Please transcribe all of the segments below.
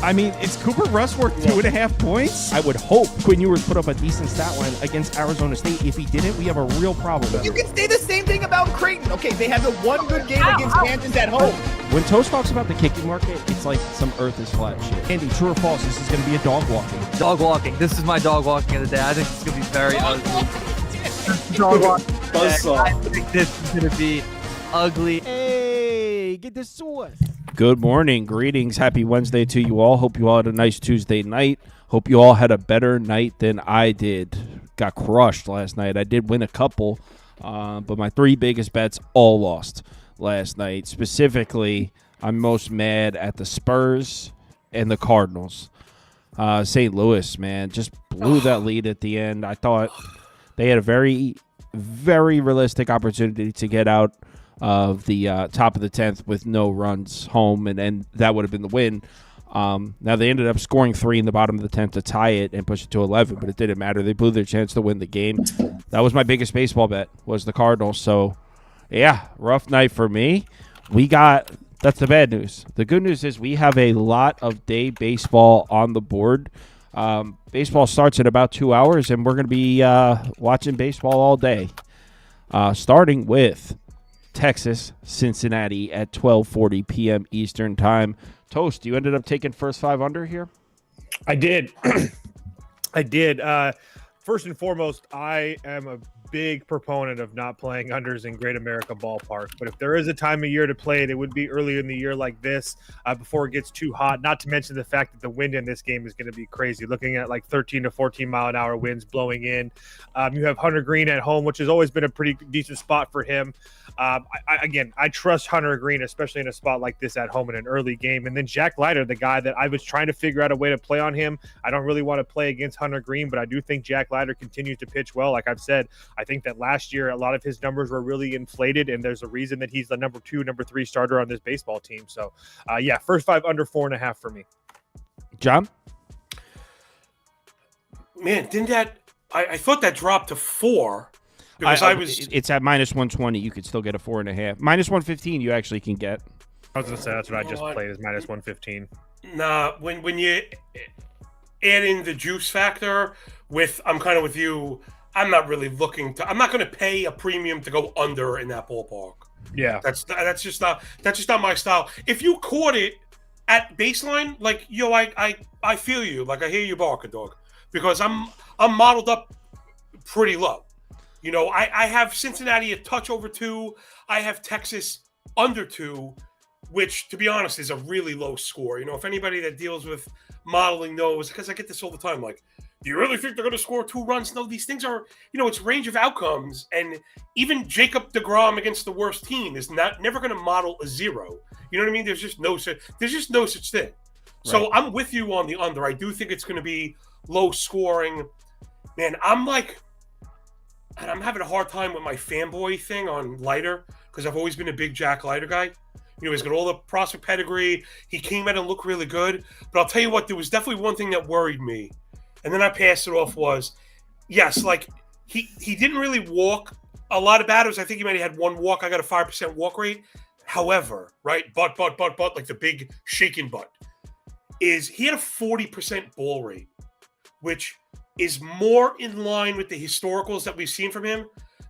I mean, is Cooper Rush worth 2.5 points? I would hope Quinn Ewers put up a decent stat line against Arizona State. If he didn't, we have a real problem. You can say the same thing about Creighton. Okay, they had the one good game against Kansas at home. When Toast talks about the kicking market, it's like some earth is flat shit. Andy, true or false, this is going to be a dog walking. Dog walking. This is my dog walking of the day. I think it's going to be very ugly. Dog walking. I think this is going to be ugly. Hey, get the sauce. Good morning. Greetings. Happy Wednesday to you all. Hope you all had a nice Tuesday night. Hope you all had a better night than I did. Got crushed last night. I did win a couple, but my three biggest bets all lost last night. Specifically, I'm most mad at the Spurs and the Cardinals. St. Louis, man, just blew that lead at the end. I thought they had a very, very realistic opportunity to get out of the top of the 10th with no runs home, and that would have been the win. Now, they ended up scoring 3 in the bottom of the 10th to tie it and push it to 11, but it didn't matter. They blew their chance to win the game. That was my biggest baseball bet, was the Cardinals. So, yeah, rough night for me. That's the bad news. The good news is we have a lot of day baseball on the board. Baseball starts in about 2 hours, and we're going to be watching baseball all day, starting with Texas, Cincinnati at 12:40 p.m. Eastern time. Toast, you ended up taking first 5 under here? I did. I did. First and foremost, I am a big proponent of not playing unders in Great America Ballpark. But if there is a time of year to play it, it would be earlier in the year like this, before it gets too hot. Not to mention the fact that the wind in this game is going to be crazy. Looking at like 13 to 14 mile an hour winds blowing in. You have Hunter Green at home, which has always been a pretty decent spot for him. I trust Hunter Green, especially in a spot like this at home in an early game. And then Jack Leiter, the guy that I was trying to figure out a way to play on him. I don't really want to play against Hunter Green, but I do think Jack Leiter continues to pitch well. Like I've said, I think that last year a lot of his numbers were really inflated, and there's a reason that he's the number 2, number 3 starter on this baseball team. So, first 5 under 4.5 for me. John? Man, didn't that – I thought that dropped to 4 because It's at minus 120. You could still get a 4.5. Minus 115 you actually can get. I was going to say that's what I just played is minus 115. Nah, when you add in the juice factor I'm kind of with you – I'm not really looking to. I'm not going to pay a premium to go under in that ballpark. Yeah, that's just not my style. If you caught it at baseline, like I feel you. Like I hear you barking, dog, because I'm modeled up pretty low. You know, I have Cincinnati a touch over 2. I have Texas under 2, which to be honest is a really low score. You know, if anybody that deals with modeling knows, because I get this all the time, like. Do you really think they're going to score 2 runs? No, these things are, it's range of outcomes. And even Jacob deGrom against the worst team is never going to model a 0. You know what I mean? There's just no such thing. Right. So I'm with you on the under. I do think it's going to be low scoring. Man, I'm having a hard time with my fanboy thing on Leiter because I've always been a big Jack Leiter guy. You know, he's got all the prospect pedigree. He came out and looked really good. But I'll tell you what, there was definitely one thing that worried me. And then I passed it off was, yes, like he didn't really walk a lot of batters. I think he might have had 1 walk. I got a 5% walk rate. However, right, but, like the big shaking butt, is he had a 40% ball rate, which is more in line with the historicals that we've seen from him.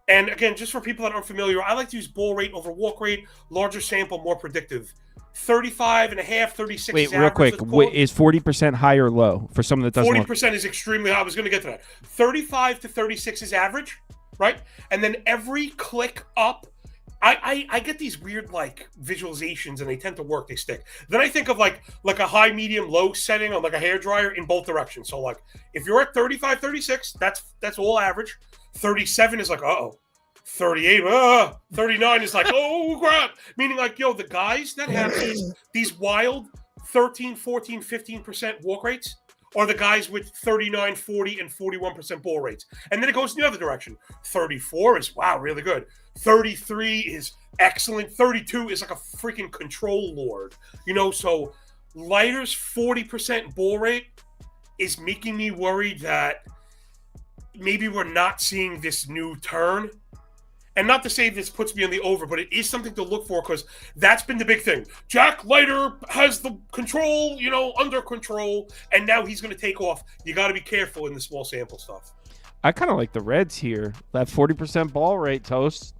And again, just for people that aren't familiar, I like to use ball rate over walk rate, larger sample, more predictive. 35.5, 36. Wait, real quick. Is 40% high or low for someone that doesn't? 40% is extremely high. I was going to get to that. 35 to 36 is average, right? And then every click up, I get these weird like visualizations, and they tend to work. They stick. Then I think of like a high, medium, low setting on like a hairdryer in both directions. So like if you're at 35, 36, that's all average. 37 is like 38, 39 is like, oh, crap. Meaning like, the guys that have these wild 13, 14, 15% walk rates are the guys with 39, 40, and 41% ball rates. And then it goes in the other direction. 34 is, wow, really good. 33 is excellent. 32 is like a freaking control lord. So Leiter's 40% ball rate is making me worried that maybe we're not seeing this new turn. And not to say this puts me on the over, but it is something to look for because that's been the big thing. Jack Leiter has the control, under control, and now he's going to take off. You got to be careful in the small sample stuff. I kind of like the Reds here. That 40% ball rate, Toast.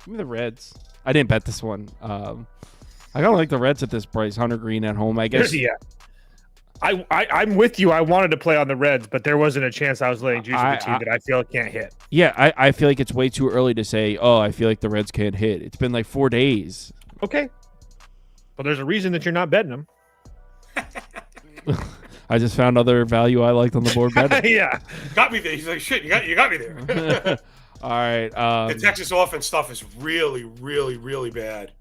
Give me the Reds. I didn't bet this one. I kind of like the Reds at this price. Hunter Green at home, I guess. Yeah. I'm with you. I wanted to play on the Reds, but there wasn't a chance I was letting juice with a team that I feel can't hit. Yeah, I feel like it's way too early to say, I feel like the Reds can't hit. It's been like 4 days. Okay. Well, there's a reason that you're not betting them. I just found other value I liked on the board better. Yeah. Got me there. He's like, shit, you got me there. All right. The Texas offense stuff is really, really, really bad.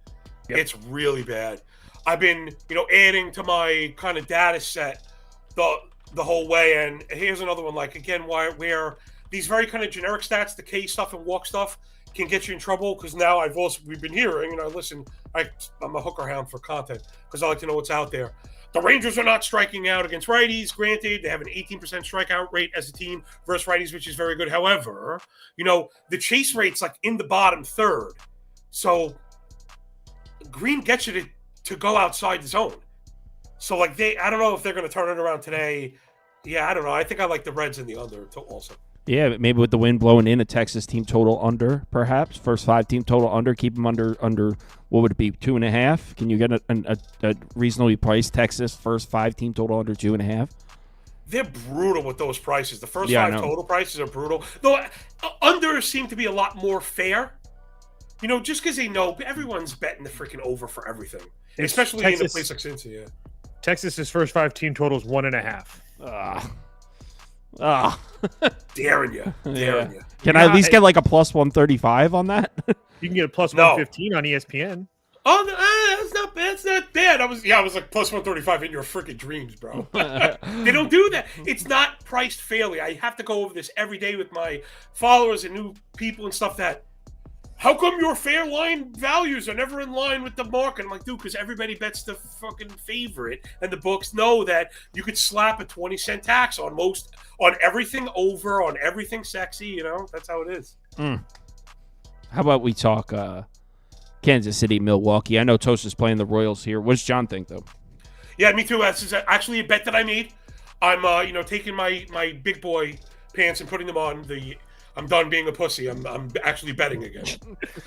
Yep. It's really bad. I've been, adding to my kind of data set the whole way. And here's another one, like, again, where these very kind of generic stats, the K stuff and walk stuff, can get you in trouble because now we've been hearing, I'm a hooker hound for content because I like to know what's out there. The Rangers are not striking out against righties. Granted, they have an 18% strikeout rate as a team versus righties, which is very good. However, the chase rate's like in the bottom third. So Green gets you to go outside the zone. So, I don't know if they're going to turn it around today. Yeah, I don't know. I think I like the Reds in the under also. Yeah, maybe with the wind blowing in, a Texas team total under, perhaps. First 5 team total under. Keep them under, what would it be, 2.5? Can you get a reasonably priced Texas first 5 team total under 2.5? They're brutal with those prices. The first 5 total prices are brutal. Though under seem to be a lot more fair. Just because they know everyone's betting the freaking over for everything. Especially in a place like Cincy, yeah. Texas's first 5 team totals 1.5. Daring you. Can I at least get like a plus 135 on that? You can get a plus 115 on ESPN. Oh, that's not bad. I was like plus 135 in your freaking dreams, bro. They don't do that. It's not priced fairly. I have to go over this every day with my followers and new people and stuff that, how come your fair line values are never in line with the market? I'm like, dude, because everybody bets the fucking favorite, and the books know that you could slap a 20-cent tax on everything over, on everything sexy. That's how it is. How about we talk Kansas City, Milwaukee? I know Toast is playing the Royals here. What does John think, though? Yeah, me too. This is actually a bet that I made. I'm, taking my big boy pants and putting them on I'm done being a pussy. I'm actually betting again.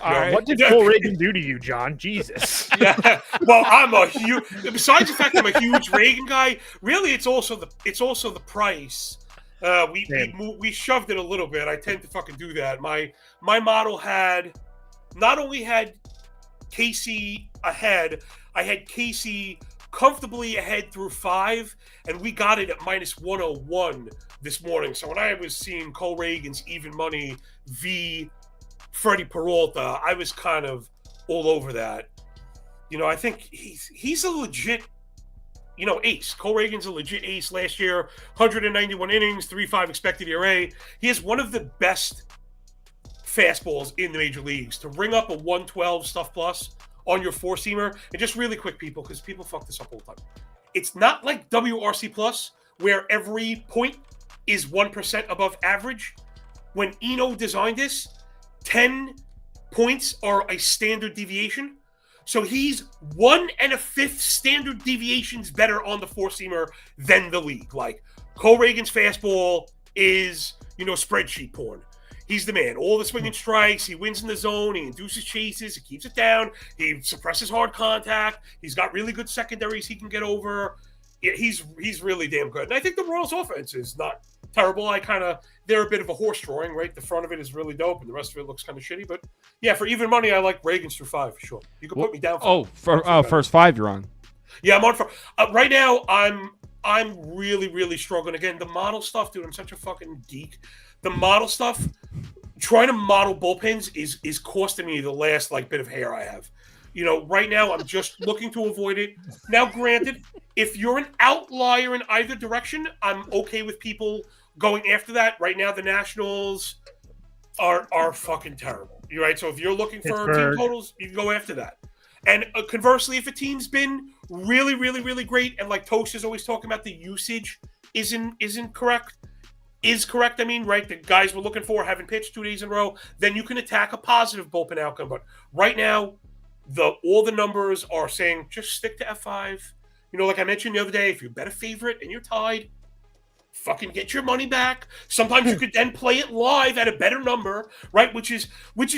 All right. What did Cole Reagan do to you, John? Jesus. Yeah. Well, I'm a huge. Besides the fact I'm a huge Reagan guy, really, it's also the price. We shoved it a little bit. I tend to fucking do that. My model not only had Casey ahead, I had Casey comfortably ahead through 5, and we got it at minus 101 this morning. So when I was seeing Cole Reagan's even money v Freddie Peralta, I was kind of all over that. I think he's a legit, ace. Cole Reagan's a legit ace. Last year, 191 innings, 3.5 expected ERA. He has one of the best fastballs in the major leagues. To ring up a 112 stuff plus on your 4-seamer, and just really quick, people, because people fuck this up all the time. It's not like WRC plus, where every point is 1% above average. When Eno designed this, 10 points are a standard deviation. So he's 1 1/5 standard deviations better on the 4-seamer than the league. Like, Cole Reagan's fastball is, spreadsheet porn. He's the man. All the swinging strikes. He wins in the zone. He induces chases. He keeps it down. He suppresses hard contact. He's got really good secondaries he can get over. Yeah, he's really damn good. And I think the Royals' offense is not terrible. They're a bit of a horse drawing, right? The front of it is really dope, and the rest of it looks kind of shitty. But yeah, for even money, I like Reagan's through 5 for sure. You can put me down. First 5 you're on. Yeah, I'm on for right now. I'm really, really struggling. Again, the model stuff, dude. I'm such a fucking geek. The model stuff, trying to model bullpens is costing me the last bit of hair I have. Right now I'm just looking to avoid it. Now, granted, if you're an outlier in either direction, I'm okay with people going after that. Right now, the Nationals are fucking terrible. You're right. So if you're looking for team totals, you can go after that. And conversely, if a team's been really, really, really great, and like Toast is always talking about, the usage isn't correct, is correct, I mean, right, the guys we're looking for haven't pitched 2 days in a row, then you can attack a positive bullpen outcome. But right now, all the numbers are saying just stick to F5. Like I mentioned the other day, if you bet a favorite and you're tied, fucking get your money back. Sometimes you could then play it live at a better number, right? Which is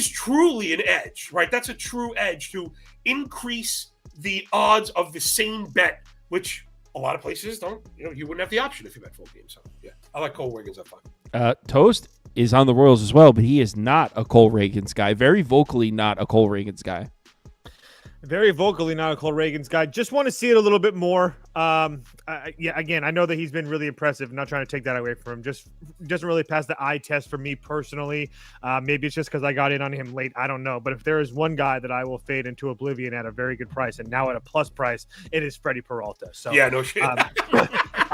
truly an edge, right? That's a true edge to increase the odds of the same bet, which a lot of places don't. You wouldn't have the option if you bet full game. So yeah, I like Cole Reagan's at 5. Toast is on the Royals as well, but he is not a Cole Reagan's guy. Very vocally not a Cole Reagan's guy. Very vocally not a Cole Reagan's guy. Just want to see it a little bit more. Again, I know that he's been really impressive. I'm not trying to take that away from him. Just doesn't really pass the eye test for me personally. Maybe it's just because I got in on him late. I don't know. But if there is one guy that I will fade into oblivion at a very good price, and now at a plus price, it is Freddie Peralta. So yeah, no shit.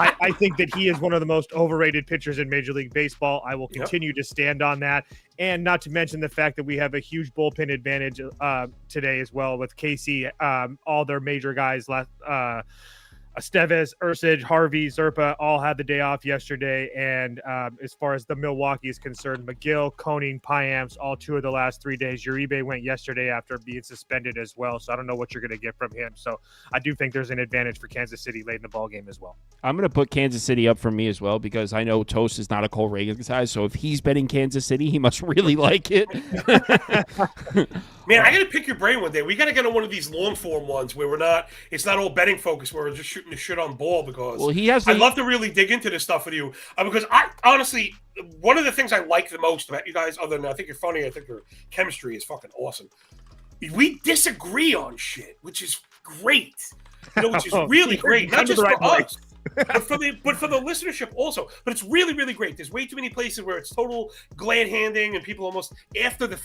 I think that he is one of the most overrated pitchers in Major League Baseball. I will continue to stand on that. And not to mention the fact that we have a huge bullpen advantage today as well with Casey. All their major guys left. Estevez, Ursage, Harvey, Zerpa all had the day off yesterday. And as far as the Milwaukee is concerned, McGill, Koning, Piamps, all 2 of the last 3 days. Uribe went yesterday after being suspended as well. So I don't know what you're going to get from him. So I do think there's an advantage for Kansas City late in the ball game as well. I'm going to put Kansas City up for me as well because I know Toast is not a Cole Reagan guy. So if he's betting Kansas City, he must really like it. Man, I got to pick your brain one day. We got to get on one of these long form ones where it's not all betting focused, where we're just shooting the shit on ball because I'd love to really dig into this stuff with you because I honestly, one of the things I like the most about you guys, other than I think you're funny, I think your chemistry is fucking awesome. We disagree on shit, which is great. Which is really great. Not just for us. but for the listenership also. But it's really, really great. There's way too many places where it's total glad handing and people almost after the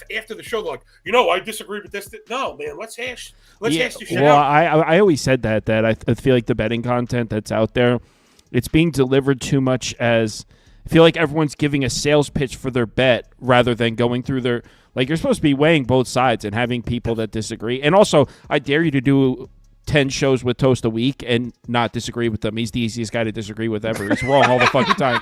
show they're like, I disagree with this. No, man, let's hash this shit out. I always said that I feel like the betting content that's out there, it's being delivered too much as I feel like everyone's giving a sales pitch for their bet rather than going through their you're supposed to be weighing both sides and having people that disagree. And also, I dare you to do 10 shows with Toast a week and not disagree with them. He's the easiest guy to disagree with ever. He's wrong all the fucking time.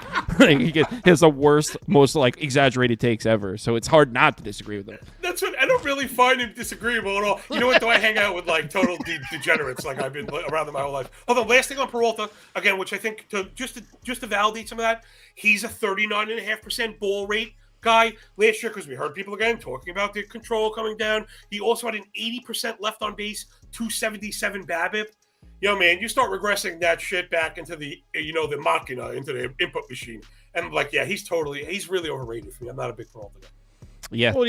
He has the worst, most exaggerated takes ever. So it's hard not to disagree with him. That's what I don't really find him disagreeable at all. You know what? Though I hang out with total degenerates. I've been around them my whole life. Although last thing on Peralta again, which I think just to validate some of that, he's a 39.5% ball rate guy last year because we heard people again talking about the control coming down. He also had an 80% left on base, 277 BABIP. Man, you start regressing that shit back into the the machina, into the input machine, and he's really overrated for me. I'm not a big Peralta guy. Yeah, well,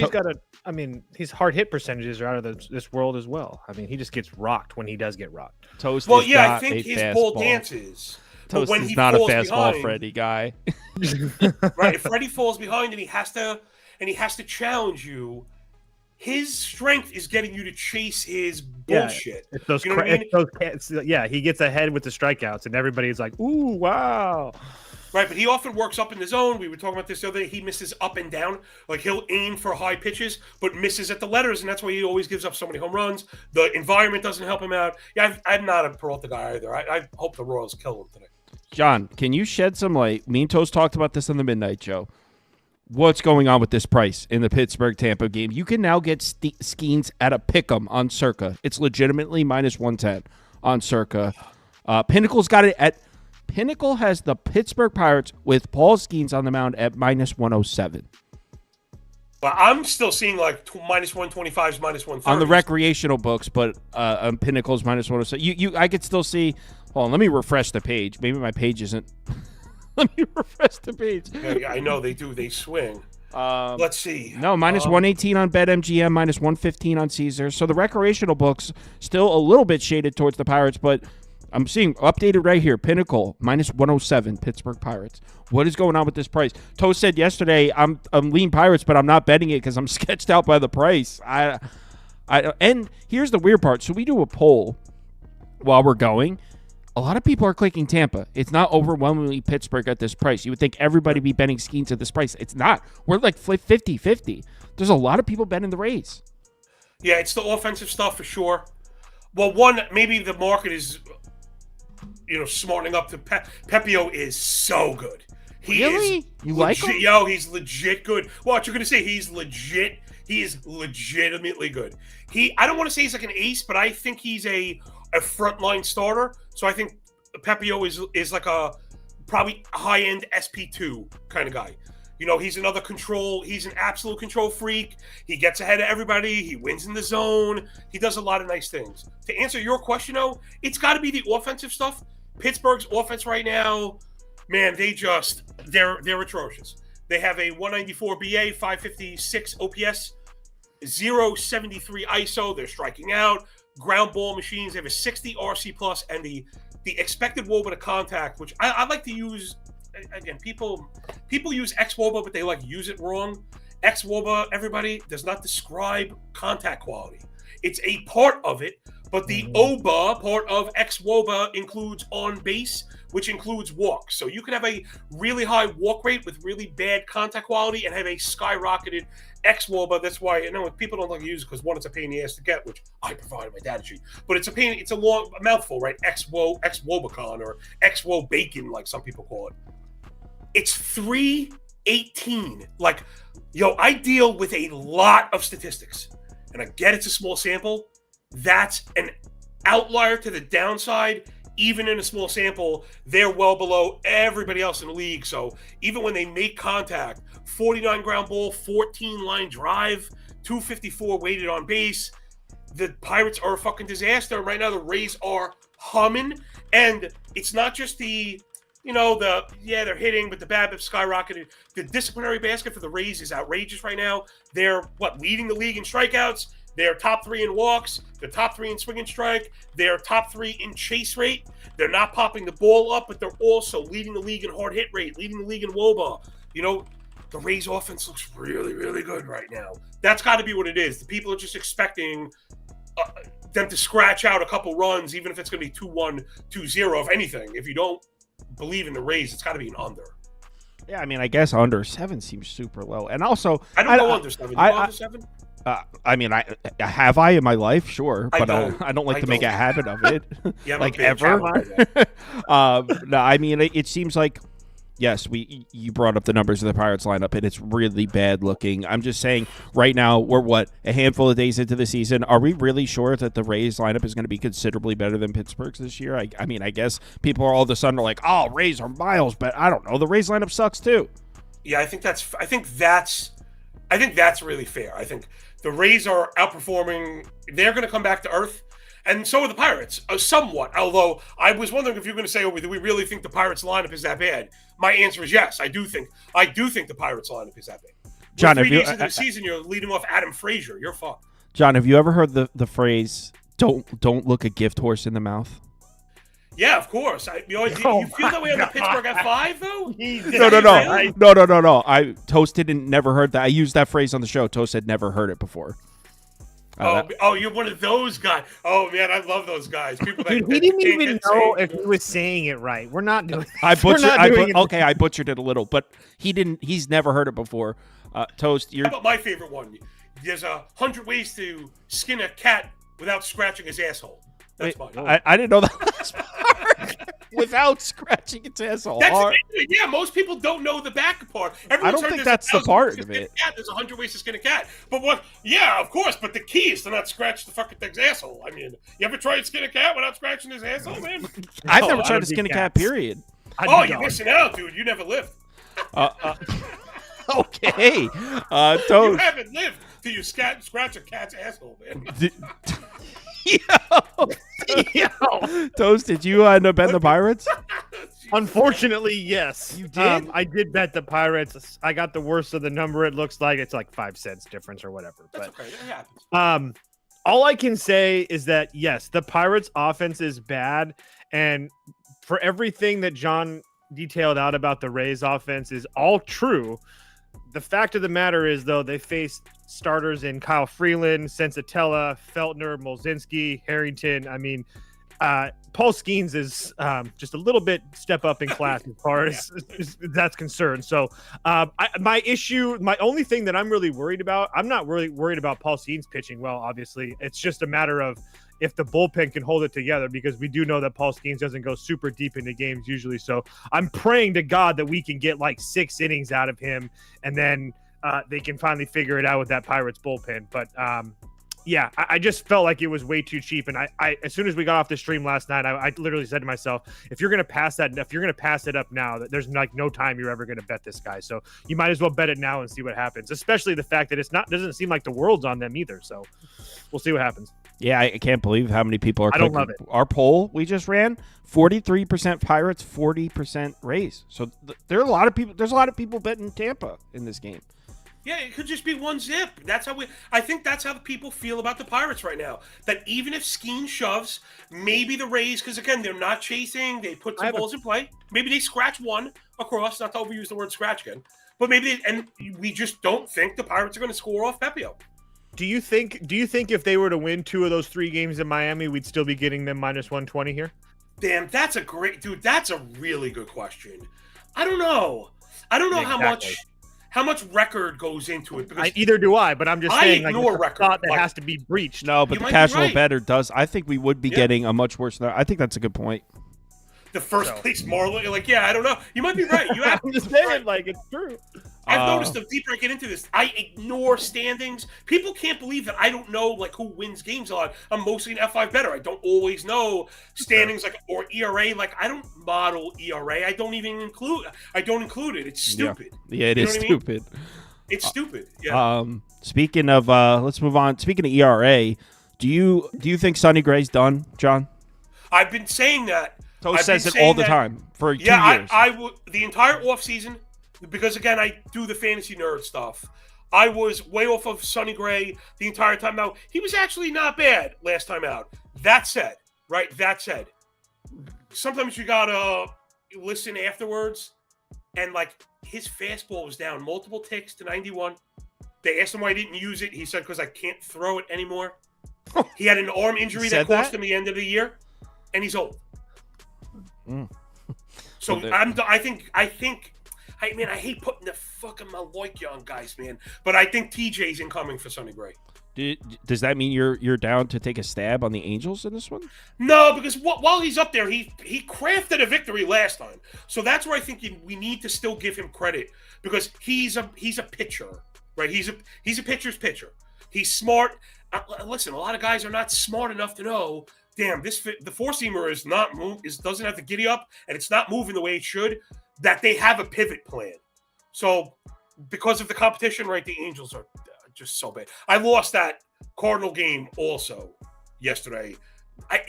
his hard hit percentages are out of this world as well. He just gets rocked when he does get rocked. Toast. Well, yeah, I think his ball dances. Toast when is not a fastball Freddie guy. Right, if Freddie falls behind and he has to challenge you, his strength is getting you to chase his bullshit. It's those, he gets ahead with the strikeouts, and everybody's like, "Ooh, wow!" Right, but he often works up in the zone. We were talking about this the other day. He misses up and down. He'll aim for high pitches, but misses at the letters, and that's why he always gives up so many home runs. The environment doesn't help him out. Yeah, I'm not a Peralta guy either. I hope the Royals kill him today. John, can you shed some light? Me and Toast talked about this on the Midnight Show. What's going on with this price in the Pittsburgh-Tampa game? You can now get Skeens at a pick'em on Circa. It's legitimately minus 110 on Circa. Pinnacle's got it at... Pinnacle has the Pittsburgh Pirates with Paul Skeens on the mound at minus 107. Well, I'm still seeing minus 125s, minus 130s. On the recreational books, but on Pinnacle's minus 107. I could still see... Hold on, let me refresh the page. Maybe my page isn't... Let me refresh the page. Yeah, I know they do. They swing. Let's see. No, minus 118 on BetMGM, minus 115 on Caesar. So the recreational books still a little bit shaded towards the Pirates, but I'm seeing updated right here. Pinnacle, minus 107, Pittsburgh Pirates. What is going on with this price? Toast said yesterday, I'm lean Pirates, but I'm not betting it because I'm sketched out by the price. And here's the weird part. So we do a poll while we're going. A lot of people are clicking Tampa. It's not overwhelmingly Pittsburgh at this price. You would think everybody be betting Skeens at this price. It's not. We're 50-50. There's a lot of people betting the Rays. Yeah, it's the offensive stuff for sure. Well, one, maybe the market is, smartening up to Pepio is so good. Really? You like him? Yo, he's legit good. What you're gonna say? He's legit. He is legitimately good. I don't want to say he's like an ace, but I think he's a frontline starter. So I think Pepio is like a probably high end SP2 kind of guy. You know, he's another control. He's an absolute control freak. He gets ahead of everybody. He wins in the zone. He does a lot of nice things. To answer your question, though, it's got to be the offensive stuff. Pittsburgh's offense right now, man, they're atrocious. They have a 194 BA, 556 OPS, 0.73 ISO. They're striking out. Ground ball machines. They have a 60 RC plus, and the expected WOBA to contact, which I like to use. Again, people use xWOBA, but they use it wrong. xWOBA, everybody, does not describe contact quality. It's a part of it, but the OBA part of xWOBA includes on base, which includes walks. So you can have a really high walk rate with really bad contact quality and have a skyrocketed xWOBA. That's why people don't like to use it because one, it's a pain in the ass to get, which I provided my data sheet. But it's a pain. It's a mouthful, right? xWOBAcon or xWO bacon, like some people call it. It's 318. I deal with a lot of statistics, and I get it's a small sample. That's an outlier to the downside. Even in a small sample, they're well below everybody else in the league. So even when they make contact, 49 ground ball, 14 line drive, 254 weighted on base, the Pirates are a fucking disaster. Right now, the Rays are humming, and it's not just they're hitting, but the BABIP skyrocketed. The disciplinary basket for the Rays is outrageous right now. They're leading the league in strikeouts. They're top 3 in walks. They're top 3 in swing and strike. They're top 3 in chase rate. They're not popping the ball up, but they're also leading the league in hard hit rate, leading the league in WOBA. The Rays offense looks really, really good right now. That's got to be what it is. The people are just expecting them to scratch out a couple runs, even if it's going to be 2-1, 2-0, if anything. If you don't believe in the Rays, it's got to be an under. Yeah, I mean, I guess under 7 seems super low. And also, I don't go under 7. You go under 7? I mean, I have in my life, sure, but I don't like to make a habit of it, yeah, ever. No, I mean, it seems like, yes, you brought up the numbers of the Pirates lineup, and it's really bad looking. I'm just saying, right now, we're a handful of days into the season. Are we really sure that the Rays lineup is going to be considerably better than Pittsburgh's this year? I mean, I guess people are all of a sudden like, oh, Rays are miles, but I don't know. The Rays lineup sucks too. Yeah, I think that's really fair. I think the Rays are outperforming. They're going to come back to earth, and so are the Pirates, somewhat. Although I was wondering if you're going to say, do we really think the Pirates lineup is that bad? My answer is yes. I do think the Pirates lineup is that bad. John, 3 days into the season, you're leading off Adam Frazier. You're fucked. John, have you ever heard the phrase "Don't look a gift horse in the mouth"? Yeah, of course. You feel that way on the Pittsburgh F5, though? No. Toast had never heard that. I used that phrase on the show. Toast had never heard it before. You're one of those guys. Oh, man, I love those guys. People Dude, he didn't even know if he was saying it right. We're not doing it. I butchered it a little, but he's never heard it before. Toast, How about my favorite one? There's 100 ways to skin a cat without scratching his asshole. That's fine. I didn't know that. Without scratching its asshole. Yeah, most people don't know the back part. I don't think that's the part of it. There's 100 ways to skin a cat. But what? Yeah, of course. But the key is to not scratch the fucking thing's asshole. I mean, you ever tried to skin a cat without scratching his asshole, man? I've never tried to skin a cat, period. You're missing out, dude. You never lived. Okay. Toast. You haven't lived till you scratch a cat's asshole, man. Yo. Toast, did you end up betting the Pirates? Unfortunately, yes. You did? I did bet the Pirates. I got the worst of the number. It looks like it's like 5 cents difference or whatever. That's okay. It happens. All I can say is that, yes, the Pirates offense is bad. And for everything that John detailed out about the Rays offense is all true. The fact of the matter is, though, they faced starters in Kyle Freeland, Sensatella, Feltner, Molzinski, Harrington. I mean, Paul Skeens is just a little bit step up in class as far as that's concerned. So my only thing that I'm really worried about, I'm not really worried about Paul Skeens pitching well, obviously. It's just a matter of if the bullpen can hold it together, because we do know that Paul Skeens doesn't go super deep into games usually. So I'm praying to God that we can get like 6 innings out of him, and then they can finally figure it out with that Pirates bullpen. But yeah, I just felt like it was way too cheap. And I as soon as we got off the stream last night, I literally said to myself, if you're going to pass it up now, there's like no time you're ever going to bet this guy. So you might as well bet it now and see what happens, especially the fact that doesn't seem like the world's on them either. So we'll see what happens. Yeah, I can't believe how many people are. I don't love it. Our poll we just ran, 43% Pirates, 40% Rays. So there are a lot of people. There's a lot of people betting Tampa in this game. Yeah, it could just be 1-zip. I think that's how the people feel about the Pirates right now. That even if Skeen shoves, maybe the Rays, because again, they're not chasing, they put some balls in play. Maybe they scratch one across, not to overuse the word scratch again. But and we just don't think the Pirates are going to score off Pepio. Do you think if they were to win 2 of those 3 games in Miami, we'd still be getting them -120 here? Damn, that's that's a really good question. I don't know. Exactly. How much record goes into it? Because either do I, but I'm just saying, like, ignore it's a record. thought that has to be breached. No, but the casual bettor does. I think we would be getting a much worse. I think that's a good point. The first place Marlin, like, yeah, I don't know. You might be right. I'm just saying, like, it's true. I've noticed the deeper I get into this, I ignore standings. People can't believe that I don't know like who wins games a lot. I'm mostly an F5 bettor. I don't always know standings or ERA. Like I don't model ERA. I don't include it. It's stupid. Yeah, it is stupid. It's stupid. Yeah. Speaking of, let's move on. Speaking of ERA, do you think Sonny Gray's done, John? I've been saying that. Toast says it all the time for 2 years. I would the entire offseason, because again I do the fantasy nerd stuff. I was way off of Sonny Gray the entire time out. He was actually not bad last time out. That said, sometimes you gotta listen afterwards, and like his fastball was down multiple ticks to 91. They asked him why he didn't use it. He said because I can't throw it anymore. He had an arm injury that cost him the end of the year, and he's old. So I hate putting the fucking Maloika on guys, man. But I think TJ's incoming for Sonny Gray. Does that mean you're down to take a stab on the Angels in this one? No, because while he's up there, he crafted a victory last time. So that's where I think we need to still give him credit, because he's a pitcher, right? He's a pitcher's pitcher. He's smart. Listen, a lot of guys are not smart enough to know. Damn, the 4-seamer doesn't have to giddy up, and it's not moving the way it should. That they have a pivot plan. So, because of the competition, right, the Angels are just so bad. I lost that Cardinal game also yesterday.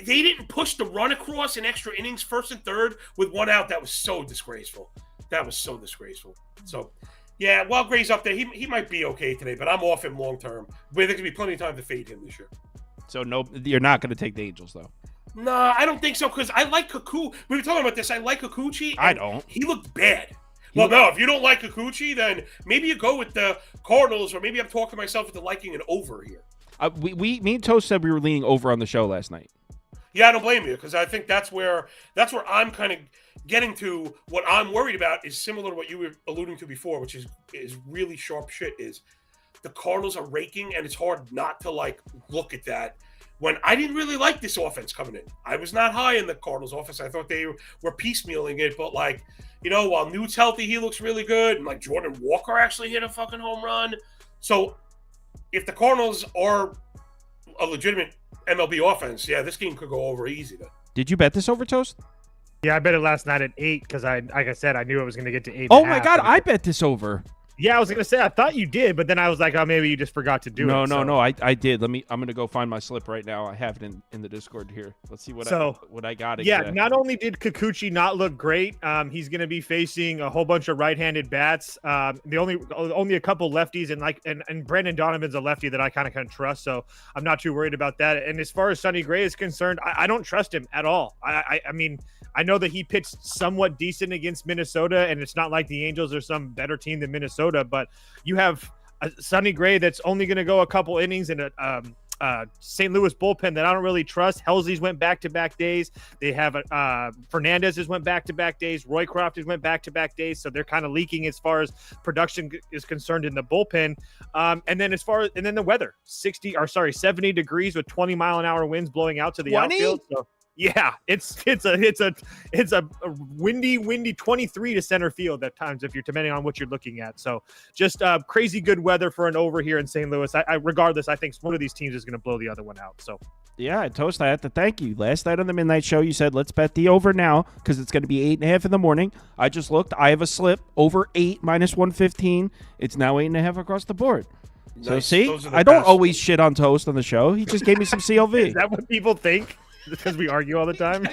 They didn't push the run across in extra innings, first and third, with 1 out. That was so disgraceful. So, yeah, while Gray's up there, he might be okay today, but I'm off him long term. But there could be plenty of time to fade him this year. So no, you're not going to take the Angels though. No, I don't think so, because I like Kikuchi. We were talking about this. I like Kikuchi. I don't. He looked bad. Well, no, if you don't like Kikuchi, then maybe you go with the Cardinals, or maybe I'm talking myself into liking an over here. Me and Toast said we were leaning over on the show last night. Yeah, I don't blame you, because I think that's where I'm kind of getting to. What I'm worried about is similar to what you were alluding to before, which is really sharp shit. Is the Cardinals are raking, and it's hard not to like look at that. When I didn't really like this offense coming in, I was not high in the Cardinals offense. I thought they were piecemealing it, but like, you know, while Newt's healthy, he looks really good, and like Jordan Walker actually hit a fucking home run. So if the Cardinals are a legitimate MLB offense, yeah, this game could go over easy then. Did you bet this over, Toast? Yeah, I bet it last night at 8 because like I said, I knew it was going to get to 8. Oh my God, I bet this over. Yeah, I was gonna say I thought you did, but then I was like, oh, maybe you just forgot to do it. No, I did. I'm gonna go find my slip right now. I have it in the Discord here. Let's see what I got. Yeah, not only did Kikuchi not look great, he's gonna be facing a whole bunch of right-handed bats. The only a couple lefties, and Brandon Donovan's a lefty that I kind of trust, so I'm not too worried about that. And as far as Sonny Gray is concerned, I don't trust him at all. I mean, I know that he pitched somewhat decent against Minnesota, and it's not like the Angels are some better team than Minnesota, but you have Sonny Gray that's only going to go a couple innings and St. Louis bullpen that I don't really trust. Helsley's went back-to-back days. They have Fernandez has went back-to-back days. Roycroft has went back-to-back days. So they're kind of leaking as far as production is concerned in the bullpen. And then the weather, 70 degrees with 20-mile-an-hour winds blowing out to the 20? outfield. So yeah, it's a windy 23 to center field at times if you're depending on what you're looking at. So just crazy good weather for an over here in St. Louis. Regardless, I think one of these teams is going to blow the other one out. So yeah, Toast, I have to thank you. Last night on the Midnight Show, you said let's bet the over now because it's going to be 8.5 in the morning. I just looked. I have a slip over 8 minus 115. It's now 8.5 across the board. Nice. So see, I don't always shit on Toast on the show. He just gave me some CLV. Is that what people think? Because we argue all the time.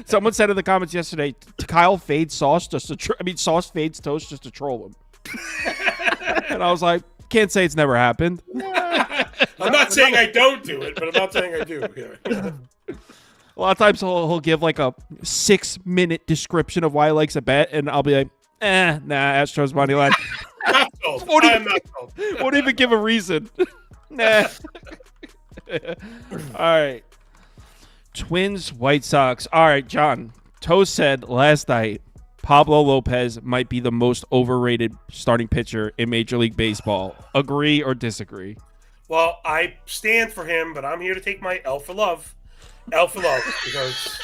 Someone said in the comments yesterday, Kyle fades Sauce Sauce fades Toast just to troll him. And I was like, can't say it's never happened. I'm not saying I don't do it, but I'm not saying I do. Yeah. A lot of times he'll give like a 6-minute description of why he likes a bet, and I'll be like, nah, Astros money line. Not sold. I'm not sold. Won't even give a reason. Nah. All right. Twins, White Sox. All right, John. Toast said last night Pablo Lopez might be the most overrated starting pitcher in Major League Baseball. Agree or disagree? Well, I stand for him, but I'm here to take my L for love. L for love, because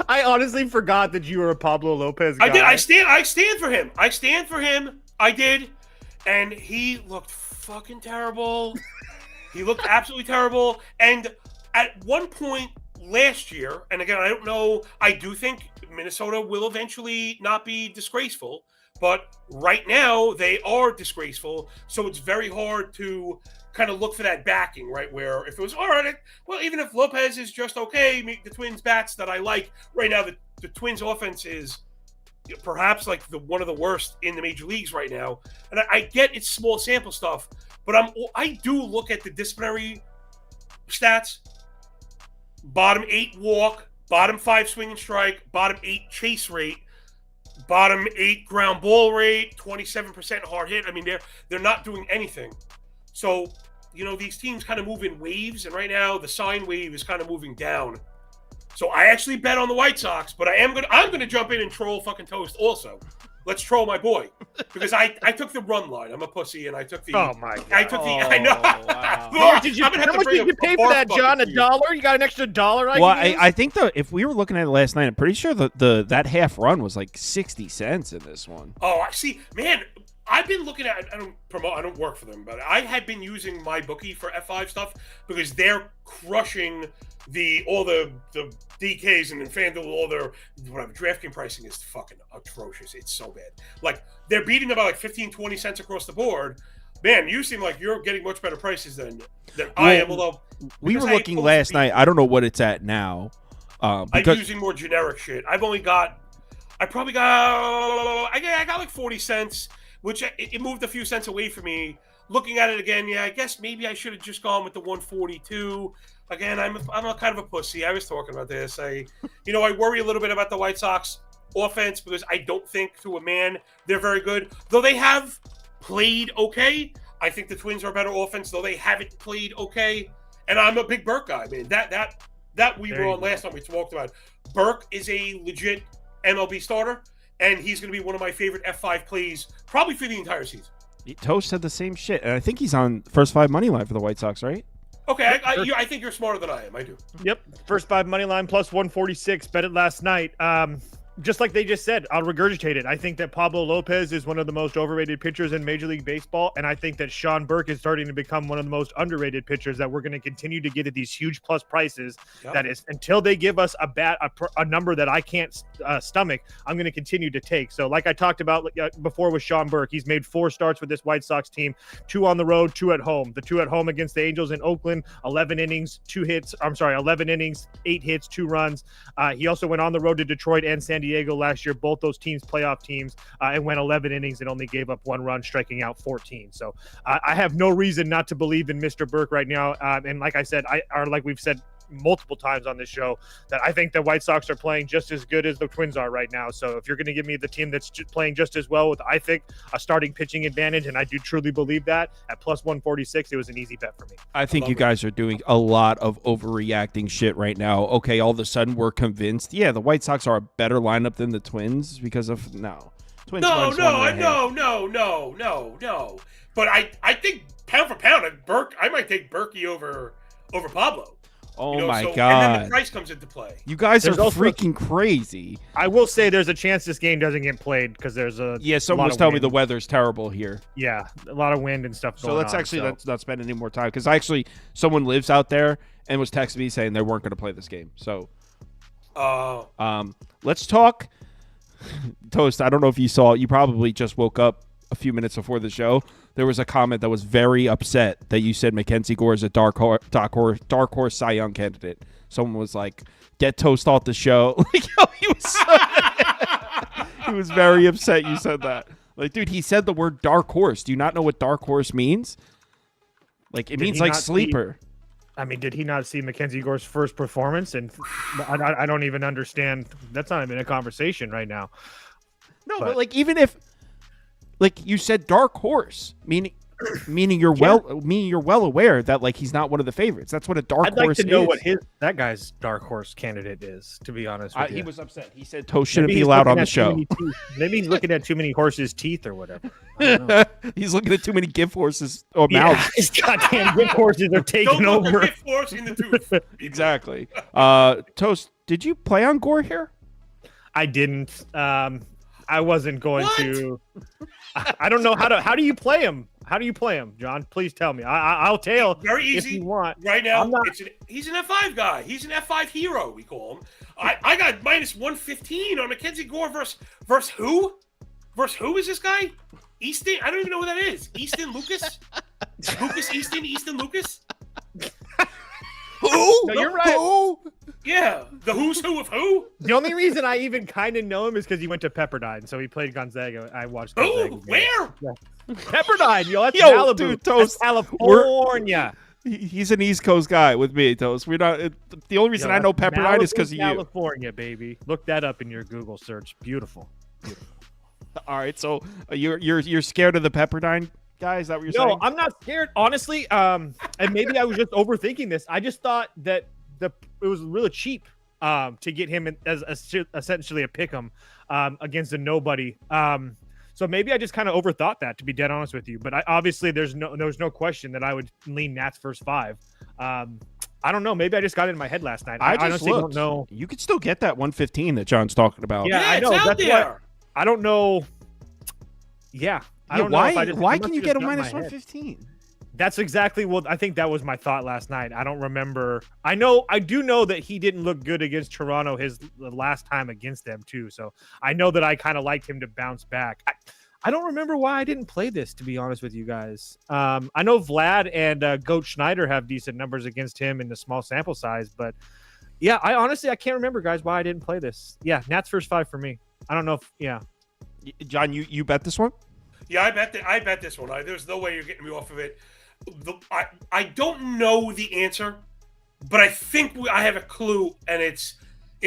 I honestly forgot that you were a Pablo Lopez guy. I did. I stand for him. I stand for him. I did, and he looked fucking terrible. He looked absolutely terrible. And at one point last year, and again, I don't know, I do think Minnesota will eventually not be disgraceful, but right now they are disgraceful. So it's very hard to kind of look for that backing, right? Where if it was, all right, well, even if Lopez is just okay, the Twins bats that I like right now, the Twins offense is perhaps like one of the worst in the major leagues right now. And I get it's small sample stuff, but I do look at the disciplinary stats. Bottom 8 walk, bottom 5 swing and strike, bottom 8 chase rate, bottom 8 ground ball rate, 27% hard hit. I mean, they're not doing anything. So, these teams kind of move in waves, and right now the sine wave is kind of moving down. So I actually bet on the White Sox, but I'm gonna jump in and troll fucking Toast also. Let's troll my boy, because I took the run line. I'm a pussy, and I took the. Oh my god! I know. Wow. How much did you pay for that, John? $1? You got an extra $1? I think if we were looking at it last night, I'm pretty sure that half run was like 60 cents in this one. Oh, I see, man. I've been looking at. I don't work for them, but I had been using my bookie for F5 stuff because they're crushing all the DKs and then FanDuel, all their whatever DraftKings pricing is fucking atrocious. It's so bad. Like they're beating them by like 15, 20 cents across the board. Man, you seem like you're getting much better prices than I am. Although we were looking last night. I don't know what it's at now. I'm using more generic shit. I probably got like 40 cents, which it moved a few cents away from me. Looking at it again, I guess maybe I should have just gone with the 142. Again, I'm a kind of a pussy. I was talking about this. I worry a little bit about the White Sox offense because I don't think to a man they're very good. Though they have played okay. I think the Twins are a better offense, though they haven't played okay. And I'm a big Burke guy, man. That we were on last time we talked about. Burke is a legit MLB starter, and he's going to be one of my favorite F5 plays probably for the entire season. Toast said the same shit, and I think he's on first 5 money line for the White Sox, right? Okay, I think you're smarter than I am. I do. Yep, first 5 money line plus 146. Bet it last night. Just like they just said, I'll regurgitate it. I think that Pablo Lopez is one of the most overrated pitchers in Major League Baseball, and I think that Sean Burke is starting to become one of the most underrated pitchers that we're going to continue to get at these huge plus prices. Yep. That is, until they give us a number that I can't stomach, I'm going to continue to take. So like I talked about before with Sean Burke, he's made 4 starts with this White Sox team, 2 on the road, 2 at home. The 2 at home against the Angels in Oakland, 11 innings, 8 hits, 2 runs. He also went on the road to Detroit and San Diego last year, both those teams playoff teams, and went 11 innings and only gave up 1 run, striking out 14. So I have no reason not to believe in Mr. Burke right now. And like I said, like we've said multiple times on this show that I think the White Sox are playing just as good as the Twins are right now. So if you're going to give me the team that's playing just as well with, I think, a starting pitching advantage, and I do truly believe that, at plus 146, it was an easy bet for me. I think you guys are doing a lot of overreacting shit right now. Okay, all of a sudden we're convinced. Yeah, the White Sox are a better lineup than the Twins because of Twins No. But I think pound for pound, I might take Berkey over Pablo. Oh my God! And then the price comes into play. You guys are freaking crazy. I will say there's a chance this game doesn't get played because there's a someone was telling me the weather's terrible here. Yeah, a lot of wind and stuff. So let's not spend any more time because someone lives out there and was texting me saying they weren't going to play this game. So, let's talk. Toast. I don't know if you saw. You probably just woke up a few minutes before the show. There was a comment that was very upset that you said Mackenzie Gore is a dark horse Cy Young candidate. Someone was like, "Get Toast off the show." Like, he was very upset you said that. Like, dude, he said the word dark horse. Do you not know what dark horse means? Like, it means like sleeper. Did he not see Mackenzie Gore's first performance? And I don't even understand. That's not even a conversation right now. No, but like, even if. Like you said, dark horse, meaning you're well aware that like he's not one of the favorites. That's what a dark horse is. I'd like to know what that guy's dark horse candidate is. To be honest with you, he was upset. He said Toast shouldn't be allowed on the show. Maybe he's looking at too many horses' teeth or whatever. He's looking at too many gift horses or mouths. His goddamn gift horses are taking over. Gift horse in the tooth. Exactly. Toast, did you play on Gore here? I didn't. I wasn't going to. I don't know how do you play him? How do you play him, John? Please tell me. I'll tail. Very easy. If you want. Right now, he's an F5 guy. He's an F5 hero. We call him. I got minus 115 on Mackenzie Gore versus who? Versus who is this guy? Easton. I don't even know who that is. Easton Lucas. Easton Lucas. Who? No, you're right. Who? Yeah, the who's who of who? The only reason I even kind of know him is because he went to Pepperdine, so he played Gonzaga. I watched Gonzaga. Where? Yeah. Pepperdine, that's Malibu. Dude, Toast. That's California. He's an East Coast guy with me, Toast. We're not. The only reason I know Pepperdine is because of you. California, baby. Look that up in your Google search. Beautiful. All right, so you're scared of the Pepperdine guy? Is that what you're saying? No, I'm not scared, honestly. And maybe I was just overthinking this. I just thought that it was really cheap to get him as essentially a pick'em against a nobody. So maybe I just kind of overthought that, to be dead honest with you. But obviously there's no question that I would lean Nats first 5. I don't know. Maybe I just got it in my head last night. I honestly don't know. You could still get that 115 that John's talking about. Yeah, I know. It's out there. I don't know. Yeah. I don't know. Why can you get a minus 115? That's exactly I think that was my thought last night. I don't remember. I do know that he didn't look good against Toronto the last time against them too. So I know that I kind of liked him to bounce back. I don't remember why I didn't play this, to be honest with you guys. I know Vlad and Goat Schneider have decent numbers against him in the small sample size, but yeah, I can't remember, guys, why I didn't play this. Yeah, Nats first 5 for me. I don't know if John, you bet this one? Yeah, I bet this one. There's no way you're getting me off of it. I don't know the answer, but I think I have a clue, and it's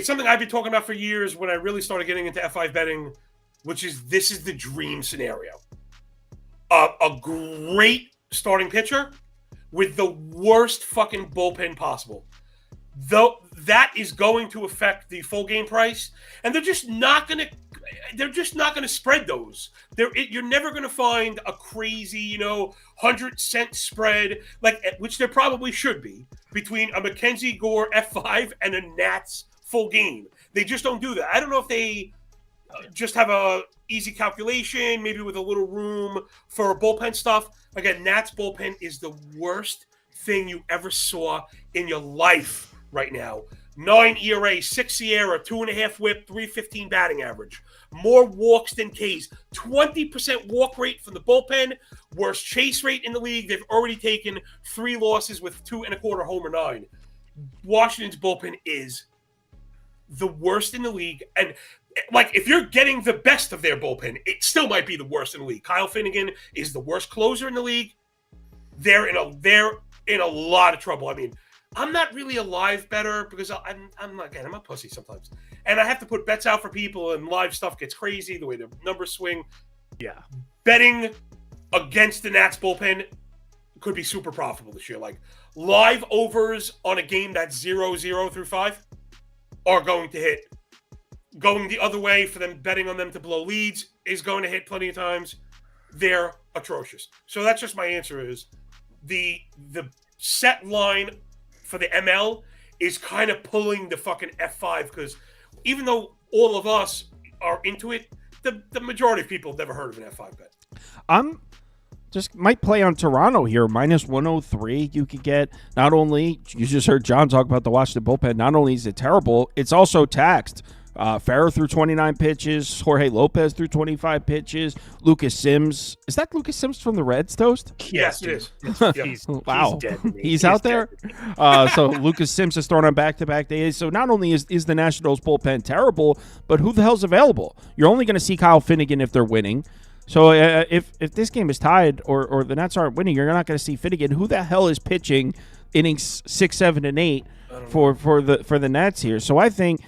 something I've been talking about for years when I really started getting into F5 betting, which is this is the dream scenario. A great starting pitcher with the worst fucking bullpen possible. Though that is going to affect the full game price, and they're just not going to spread those. You're never going to find a crazy, 100-cent spread, which there probably should be, between a Mackenzie Gore F5 and a Nats full game. They just don't do that. I don't know if they just have a easy calculation, maybe with a little room for bullpen stuff. Again, Nats bullpen is the worst thing you ever saw in your life right now. 9 ERA, 6 Sierra, 2.5 WHIP, 315 batting average. More walks than Ks. 20% walk rate from the bullpen. Worst chase rate in the league. They've already taken 3 losses with 2.25 homer 9. Washington's bullpen is the worst in the league. And if you're getting the best of their bullpen, it still might be the worst in the league. Kyle Finnegan is the worst closer in the league. They're in a lot of trouble. I mean, I'm not really a live bettor because I'm a pussy sometimes, and I have to put bets out for people, and live stuff gets crazy the way the numbers swing. Yeah, betting against the Nats bullpen could be super profitable this year. Like live overs on a game that's 0-0 through 5 are going to hit. Going the other way for them, betting on them to blow leads is going to hit plenty of times. They're atrocious. So that's just my answer is the set line for the ML is kind of pulling the fucking F5 because even though all of us are into it, the majority of people have never heard of an F5 bet. I'm just might play on Toronto here. -103 you could get. Not only, you just heard John talk about the Washington bullpen, not only is it terrible, it's also taxed. Farrer threw 29 pitches. Jorge Lopez threw 25 pitches. Lucas Sims. Is that Lucas Sims from the Reds, Toast? Yes, it is. Wow. He's dead. He's out there? So Lucas Sims has thrown on back-to-back days. So not only is the Nationals bullpen terrible, but who the hell's available? You're only going to see Kyle Finnegan if they're winning. So if this game is tied or the Nats aren't winning, you're not going to see Finnegan. Who the hell is pitching innings 6, 7, and 8 for the Nats here? So I think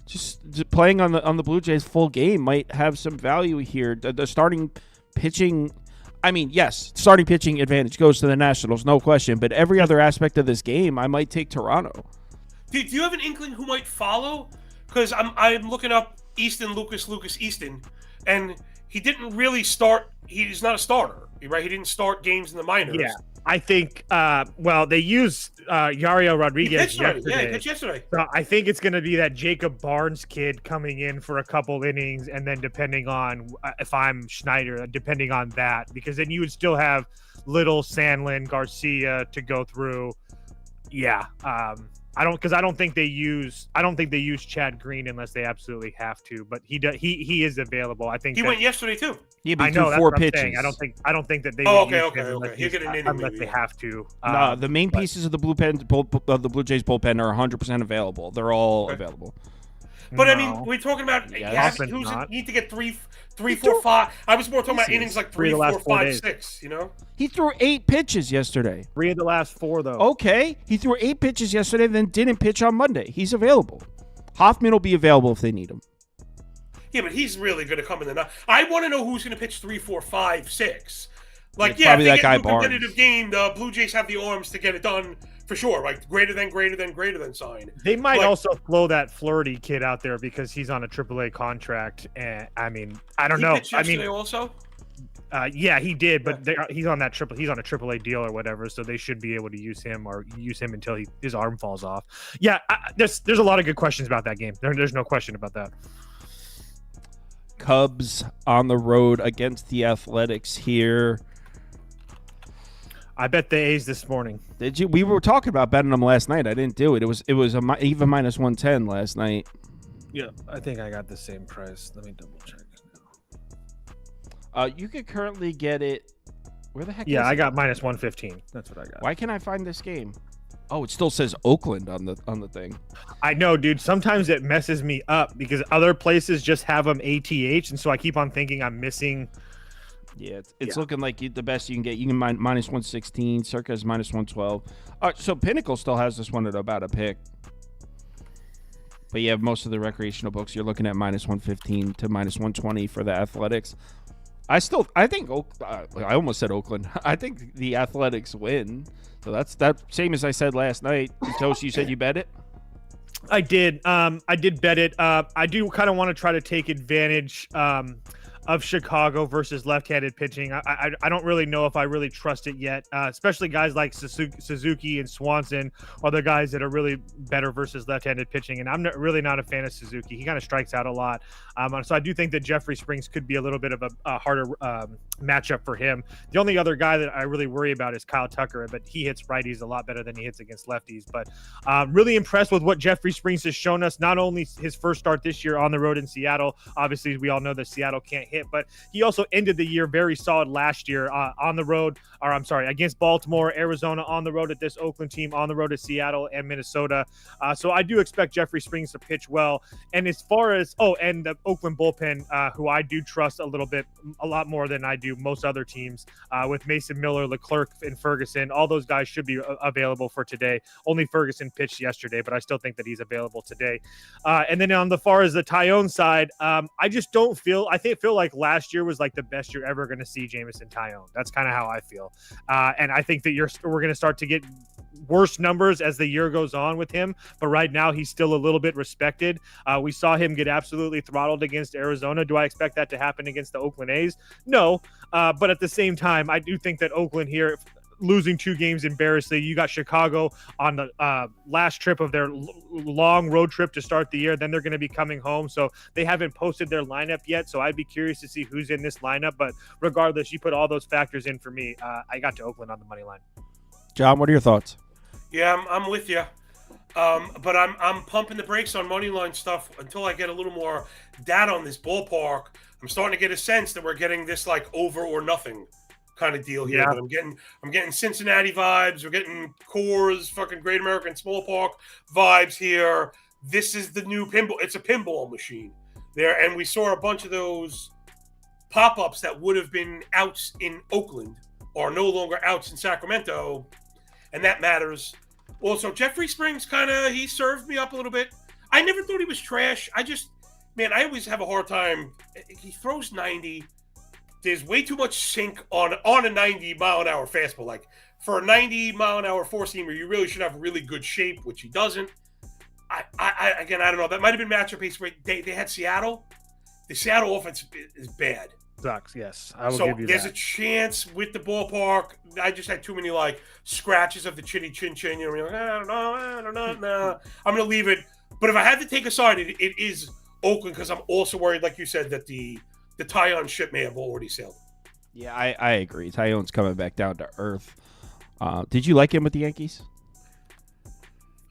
just playing on the Blue Jays full game might have some value here. The starting pitching, I mean, yes, starting pitching advantage goes to the Nationals, no question. But every other aspect of this game, I might take Toronto. Do you have an inkling who might follow? Because I'm looking up Lucas Easton, and he didn't really start. He's not a starter, right? He didn't start games in the minors. Yeah, I think. They used Yariel Rodriguez yesterday. Yeah, he pitched yesterday. So I think it's going to be that Jacob Barnes kid coming in for a couple innings, and then depending on if I'm Schneider, depending on that, because then you would still have Little, Sandlin, Garcia to go through. Yeah, I don't think they use Chad Green unless they absolutely have to, but he is available. I think he went yesterday too. Yeah, I know that's 4 what I'm pitches. saying. I don't think that they. Okay. He'll get an inning unless they have to. No, the main pieces of the Blue Jays bullpen are 100% available. They're all available. But I mean, we're talking about need to get 3, 4, 5. I was more talking about innings like 3, 4, 5, 6. You know, he threw 8 pitches yesterday. 3 of the last 4, though. Okay, he threw 8 pitches yesterday, then didn't pitch on Monday. He's available. Hoffman will be available if they need him. Yeah, but he's really going to come in the night. I want to know who's going to pitch 3, 4, 5, 6. Like, it's probably if that they guy get a competitive game, the Blue Jays have the arms to get it done for sure. Like greater than sign. They might also throw that Flaherty kid out there because he's on a AAA contract. And I mean, I don't know. I mean, also. Yeah, he did, but he's on a AAA deal or whatever, so they should be able to use him until his arm falls off. Yeah, there's a lot of good questions about that game. There's no question about that. Cubs on the road against the Athletics here. I bet the A's this morning. Did you? We were talking about betting them last night. I didn't do it. It was even -110 last night. Yeah, I think I got the same price. Let me double check. You could currently get it. Where the heck? Yeah, is I it? got -115. That's what I got. Why can't I find this game? Oh, it still says Oakland on the thing. I know, dude. Sometimes it messes me up because other places just have them ATH, and so I keep on thinking I'm missing. Yeah, it's looking like the best you can get. You can -116. Circa is -112. So Pinnacle still has this one at about a pick. But yeah, most of the recreational books you're looking at -115 to -120 for the Athletics. I think I almost said Oakland. I think the Athletics win. So that's that same as I said last night. Toast, you said you bet it? I did. I did bet it. I do kind of want to try to take advantage of Chicago versus left-handed pitching. I don't really know if I really trust it yet, especially guys like Suzuki and Swanson are the guys that are really better versus left-handed pitching, and I'm really not a fan of Suzuki. He kind of strikes out a lot. So I do think that Jeffrey Springs could be a little bit of a harder matchup for him. The only other guy that I really worry about is Kyle Tucker, but he hits righties a lot better than he hits against lefties. But really impressed with what Jeffrey Springs has shown us, not only his first start this year on the road in Seattle. Obviously, we all know that Seattle can't hit, but he also ended the year very solid last year on the road, against Baltimore, Arizona, on the road at this Oakland team, on the road at Seattle and Minnesota. So I do expect Jeffrey Springs to pitch well. And as far as, and the Oakland bullpen, who I do trust a lot more than I do do most other teams. With Mason Miller, Leclerc, and Ferguson, all those guys should be available for today. Only Ferguson pitched yesterday, but I still think that he's available today. And then on the far as the Tyone side, I just don't feel like last year was like the best you're ever going to see Jameson Tyone. That's kind of how I feel. And I think that we're going to start to get worse numbers as the year goes on with him. But right now, he's still a little bit respected. We saw him get absolutely throttled against Arizona. Do I expect that to happen against the Oakland A's? No. But at the same time, I do think that Oakland here, losing 2 games embarrassingly. You got Chicago on the last trip of their long road trip to start the year. Then they're going to be coming home. So they haven't posted their lineup yet. So I'd be curious to see who's in this lineup. But regardless, you put all those factors in for me. I got to Oakland on the money line. John, what are your thoughts? Yeah, I'm with you. But I'm pumping the brakes on money line stuff until I get a little more data on this ballpark. I'm starting to get a sense that we're getting this like over or nothing kind of deal here. Yeah. But I'm getting Cincinnati vibes. We're getting Coors, fucking Great American Small Park vibes here. This is the new pinball. It's a pinball machine there, and we saw a bunch of those pop-ups that would have been outs in Oakland are no longer outs in Sacramento, and that matters. Also, Jeffrey Springs he served me up a little bit. I never thought he was trash. I always have a hard time. He throws 90. There's way too much sink on a 90-mile-an-hour fastball. Like, for a 90-mile-an-hour four-seamer, you really should have really good shape, which he doesn't. I don't know. That might have been matchup piece where they had Seattle. The Seattle offense is bad. Sucks, yes. I will give you there's that. a chance with the ballpark. I just had too many scratches of the chinny chin chin. You know, you're like, I don't know. Nah. I'm going to leave it. But if I had to take a side, it is Oakland, because I'm also worried, like you said, that the Tyon ship may have already sailed. Yeah, I agree. Tyone's coming back down to earth. Did you like him with the Yankees?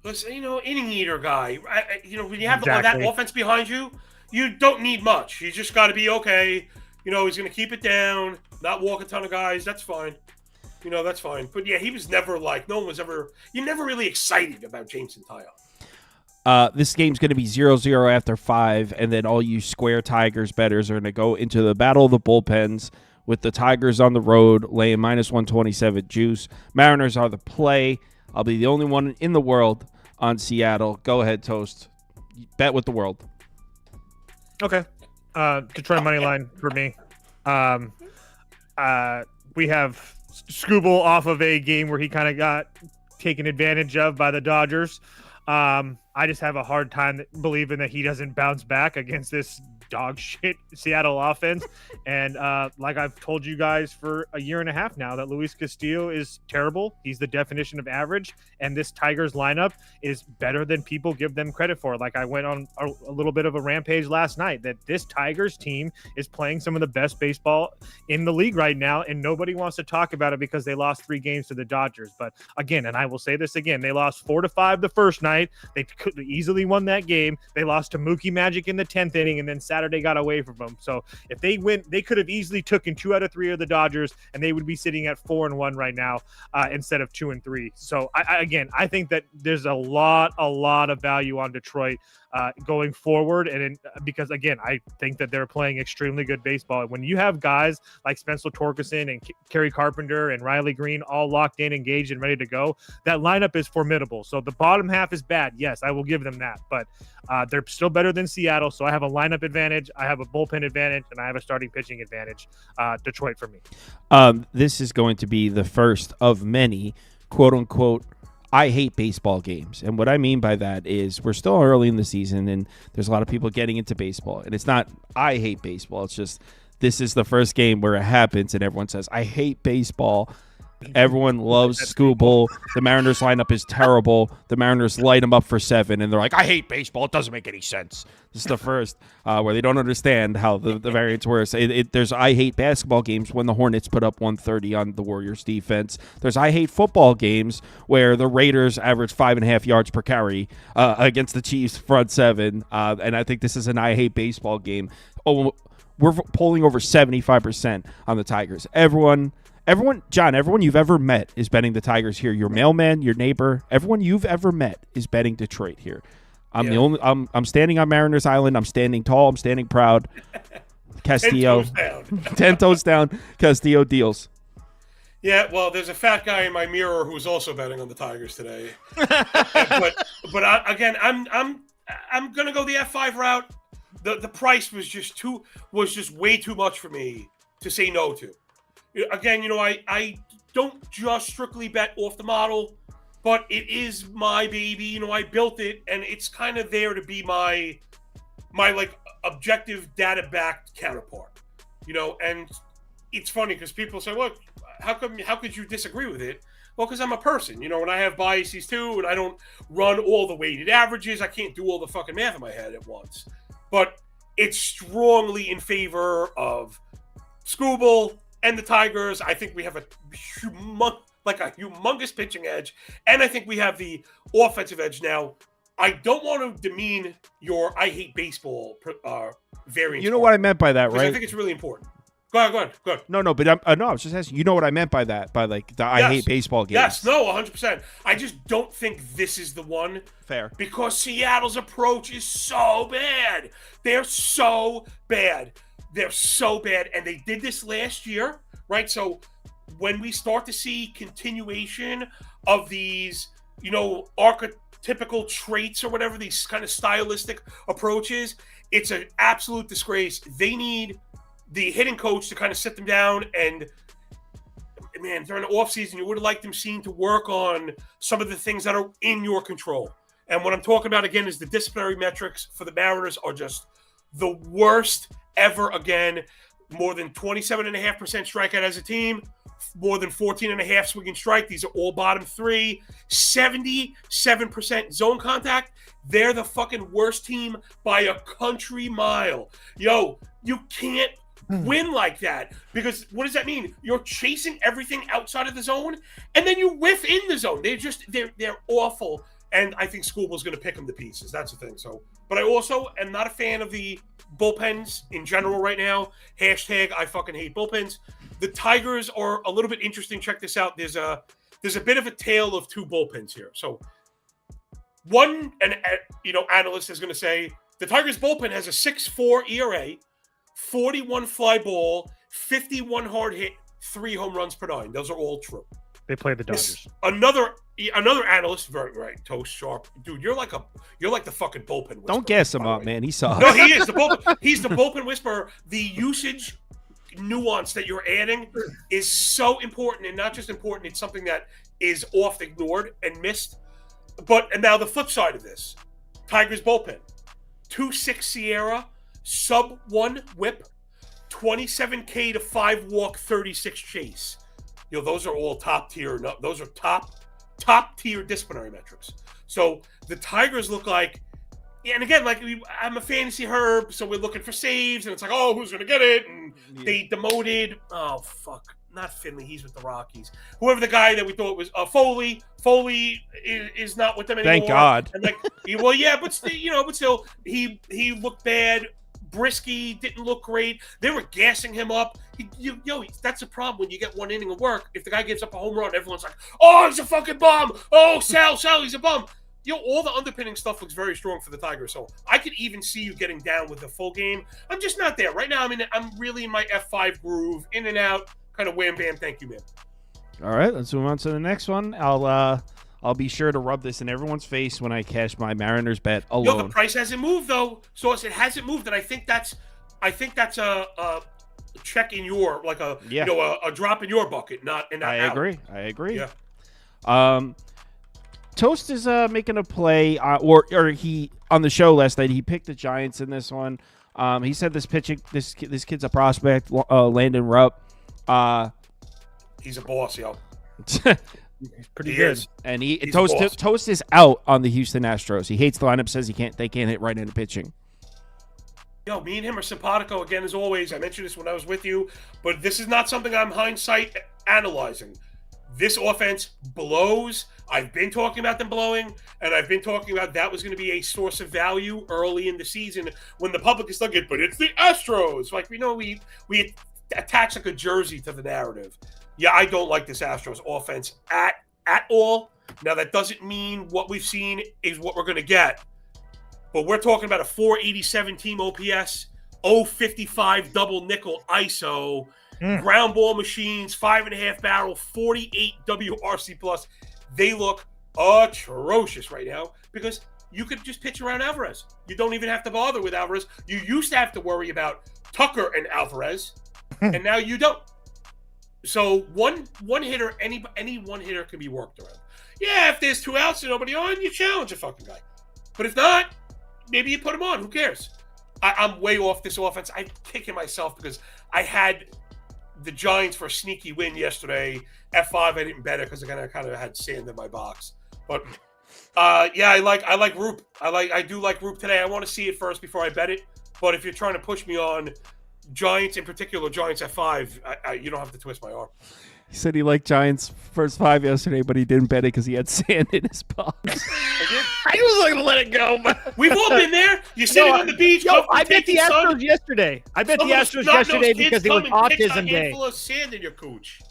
Listen, inning eater guy. When you have Exactly. that offense behind you, you don't need much. You just got to be okay. He's going to keep it down, not walk a ton of guys. That's fine. That's fine. But yeah, he was never you're never really excited about Jameson Tyon. This game's going to be 0-0 after 5, and then all you Square Tigers bettors are going to go into the battle of the bullpens with the Tigers on the road, laying -127 juice. Mariners are the play. I'll be the only one in the world on Seattle. Go ahead, Toast. Bet with the world. Okay. Detroit money line for me. We have Scooble off of a game where he kind of got taken advantage of by the Dodgers. I just have a hard time believing that he doesn't bounce back against this dog shit Seattle offense. And like I've told you guys for a year and a half now, that Luis Castillo is terrible. He's the definition of average. And this Tigers lineup is better than people give them credit for. Like, I went on a little bit of a rampage last night that this Tigers team is playing some of the best baseball in the league right now. And nobody wants to talk about it because they lost 3 games to the Dodgers. But again, and I will say this again, they lost 4-5 the first night. They could easily won that game. They lost to Mookie Magic in the 10th inning, and then Saturday got away from them. So if they win, they could have easily taken 2 out of 3 of the Dodgers, and they would be sitting at 4-1 right now instead of 2-3. So I think that there's a lot of value on Detroit going forward, and because again, I think that they're playing extremely good baseball. And when you have guys like Spencer Torkelson and Kerry Carpenter and Riley Green all locked in, engaged, and ready to go, that lineup is formidable. So the bottom half is bad. Yes, I will give them that, but they're still better than Seattle. So I have a lineup advantage, I have a bullpen advantage, and I have a starting pitching advantage. Detroit for me. This is going to be the first of many, quote unquote, I hate baseball games. And what I mean by that is we're still early in the season and there's a lot of people getting into baseball. And it's not I hate baseball. It's just this is the first game where it happens and everyone says, I hate baseball. Everyone loves Scooble. The Mariners lineup is terrible. The Mariners light them up for 7, and they're like, I hate baseball. It doesn't make any sense. This is the first where they don't understand how the variants work. There's I hate basketball games when the Hornets put up 130 on the Warriors defense. There's I hate football games where the Raiders average 5.5 yards per carry against the Chiefs front 7. And I think this is an I hate baseball game. Oh, we're polling over 75% on the Tigers. Everyone, John, everyone you've ever met is betting the Tigers here. Your mailman, your neighbor, everyone you've ever met is betting Detroit here. I'm standing on Mariners Island. I'm standing tall. I'm standing proud. Castillo. 10 toes down. 10 toes down. Castillo deals. Yeah, well, there's a fat guy in my mirror who's also betting on the Tigers today. but I'm gonna go the F5 route. The price was just way too much for me to say no to. Again, I don't just strictly bet off the model, but it is my baby. I built it, and it's kind of there to be my like objective data backed counterpart. And it's funny because people say, look, how could you disagree with it? Well, because I'm a person, and I have biases too, and I don't run all the weighted averages. I can't do all the fucking math in my head at once. But it's strongly in favor of Scooble and the Tigers. I think we have a humongous pitching edge, and I think we have the offensive edge now. I don't want to demean your I hate baseball variant. You know what I meant by that, right? I think it's really important. Go ahead. No, but I was just asking. You know what I meant by that? By like the I hate baseball games. Yes, no, 100%. I just don't think this is the one. Fair. Because Seattle's approach is so bad. They're so bad. And they did this last year, right? So when we start to see continuation of these, archetypical traits or whatever, these kind of stylistic approaches, it's an absolute disgrace. They need the hitting coach to kind of sit them down, and man, during the offseason, you would have liked them seen to work on some of the things that are in your control. And what I'm talking about again is the disciplinary metrics for the Mariners are just the worst ever again. More than 27.5% strikeout as a team, more than 14.5 swinging strike. These are all bottom three. 77% zone contact. They're the fucking worst team by a country mile. Yo, you can't win like that, because what does that mean? You're chasing everything outside of the zone, and then you whiff in the zone. They're awful, and I think Scooble's going to pick them to pieces. That's the thing. So, but I also am not a fan of the bullpens in general right now. Hashtag I fucking hate bullpens. The Tigers are a little bit interesting. Check this out. There's a bit of a tale of two bullpens here. So one analyst is going to say the Tigers bullpen has a 6.4 ERA, 41 fly ball, 51 hard hit, 3 home runs per 9. Those are all true. They play the Dodgers. Another analyst, very right, Toast Sharp, dude. You're like the fucking bullpen whisperer. Don't gas him up, man. He sucks. No, he is the bullpen. He's the bullpen whisperer. The usage nuance that you're adding is so important, and not just important. It's something that is oft ignored and missed. And now the flip side of this, Tigers bullpen, 2.6 Sierra, sub 1 whip, 27K to 5 walk, 36 chase. Those are all top tier. Those are top tier disciplinary metrics. So the Tigers look like, and again, I'm a fantasy herb, so we're looking for saves, and it's like, oh, who's gonna get it? And they demoted. Oh fuck, not Finley. He's with the Rockies. Whoever the guy that we thought was Foley. Foley is not with them anymore. Thank God. And but still, he looked bad. Brisky didn't look great. They were gassing him up. That's a problem when you get one inning of work. If the guy gives up a home run, everyone's like, oh, he's a fucking bum. Oh, Sal, he's a bum. All the underpinning stuff looks very strong for the Tigers. So I could even see you getting down with the full game. I'm just not there. Right now, I'm really in my F5 groove, in and out, kind of wham, bam, thank you, man. All right, let's move on to the next one. I'll be sure to rub this in everyone's face when I cash my Mariners bet alone. The price hasn't moved though, so it hasn't moved, and I think that's a check in your a drop in your bucket, not in that. I agree. Yeah. Toast is making a play, or he on the show last night. He picked the Giants in this one. He said this kid's a prospect, Landon Rupp. He's a boss, yo. He's pretty good. And Toast is out on the Houston Astros. He hates the lineup, says they can't hit right into pitching. Yo, me and him are simpatico again as always. I mentioned this when I was with you, but this is not something I'm hindsight analyzing. This offense blows. I've been talking about them blowing, and I've been talking about that was going to be a source of value early in the season when the public is looking, but it's the Astros. We attach like a jersey to the narrative. Yeah, I don't like this Astros offense at all. Now, that doesn't mean what we've seen is what we're going to get. But we're talking about a 487 team OPS, 055 double nickel ISO, ground ball machines, 5.5 barrel, 48 WRC plus. They look atrocious right now because you could just pitch around Alvarez. You don't even have to bother with Alvarez. You used to have to worry about Tucker and Alvarez, and now you don't. So one hitter, any one hitter can be worked around. Yeah, if there's 2 outs and nobody on, you challenge a fucking guy. But if not, maybe you put him on. Who cares? I'm way off this offense. I'm kicking myself because I had the Giants for a sneaky win yesterday. F5, I didn't bet it because I kind of had sand in my box. But yeah, I like Roop. I do like Roop today. I want to see it first before I bet it. But if you're trying to push me on Giants, in particular Giants F5, you don't have to twist my arm. He said he liked Giants first 5 yesterday, but he didn't bet it because he had sand in his box. I was going to let it go. But... We've all been there. You're sitting on the beach. I bet the Astros yesterday. I bet the Astros yesterday because it was autism day. Full of sand in your cooch.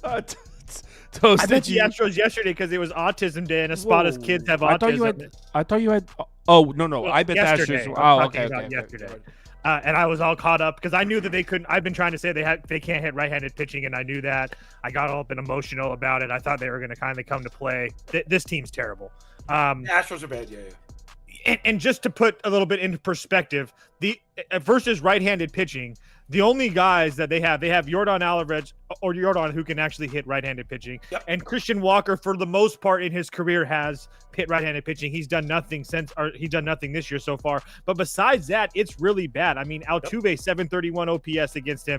I bet the Astros yesterday because it was autism day and a spot of kids have autism. I thought you had. Oh no! I bet the Astros. Oh, okay. Yesterday. And I was all caught up because I knew that they couldn't. I've been trying to say they can't hit right-handed pitching, and I knew that. I got all up and emotional about it. I thought they were going to kind of come to play. This team's terrible. The Astros are bad, yeah. And just to put a little bit into perspective, the versus right-handed pitching, the only guys that they have Yordan Alvarez or Yordan who can actually hit right-handed pitching, and Christian Walker for the most part in his career has hit right-handed pitching. He's done nothing this year so far. But besides that, it's really bad. I mean, Altuve 731 OPS against him,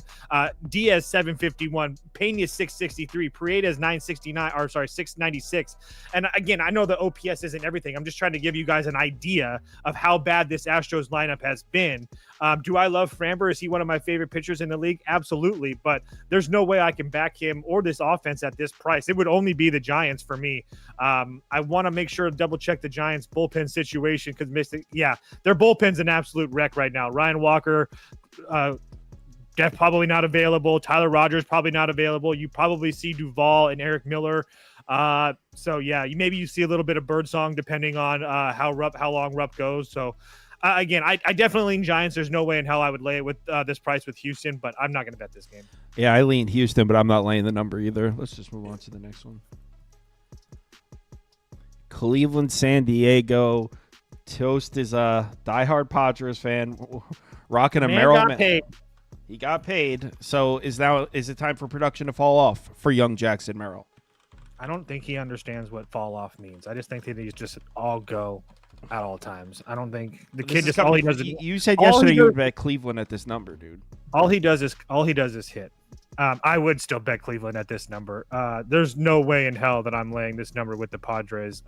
Diaz 751, Pena 663, Paredes 696. And again, I know the OPS isn't everything. I'm just trying to give you guys an idea of how bad this Astros lineup has been. Do I love Framber? Is he one of my favorite pitchers in the league? Absolutely. But there's no way I can back him or this offense at this price. It would only be the Giants for me. I want to make sure to double check the Giants bullpen situation because their bullpen's an absolute wreck right now. Ryan Walker, probably not available. Tyler Rogers probably not available. You probably see Duvall and Eric Miller. So yeah, maybe you see a little bit of Birdsong depending on how long Rupp goes. So again, I definitely lean Giants. There's no way in hell I would lay it with this price with Houston, but I'm not going to bet this game. Yeah, I lean Houston, but I'm not laying the number either. Let's just move on to the next one. Cleveland, San Diego. Toast is a diehard Padres fan, rocking a Merrill. He got paid. So is it time for production to fall off for young Jackson Merrill? I don't think he understands what fall off means. I just think that he's just all go at all times. I don't think the kid just all he does. You said yesterday you would bet Cleveland at this number, dude. All he does is hit. I would still bet Cleveland at this number. There's no way in hell that I'm laying this number with the Padres.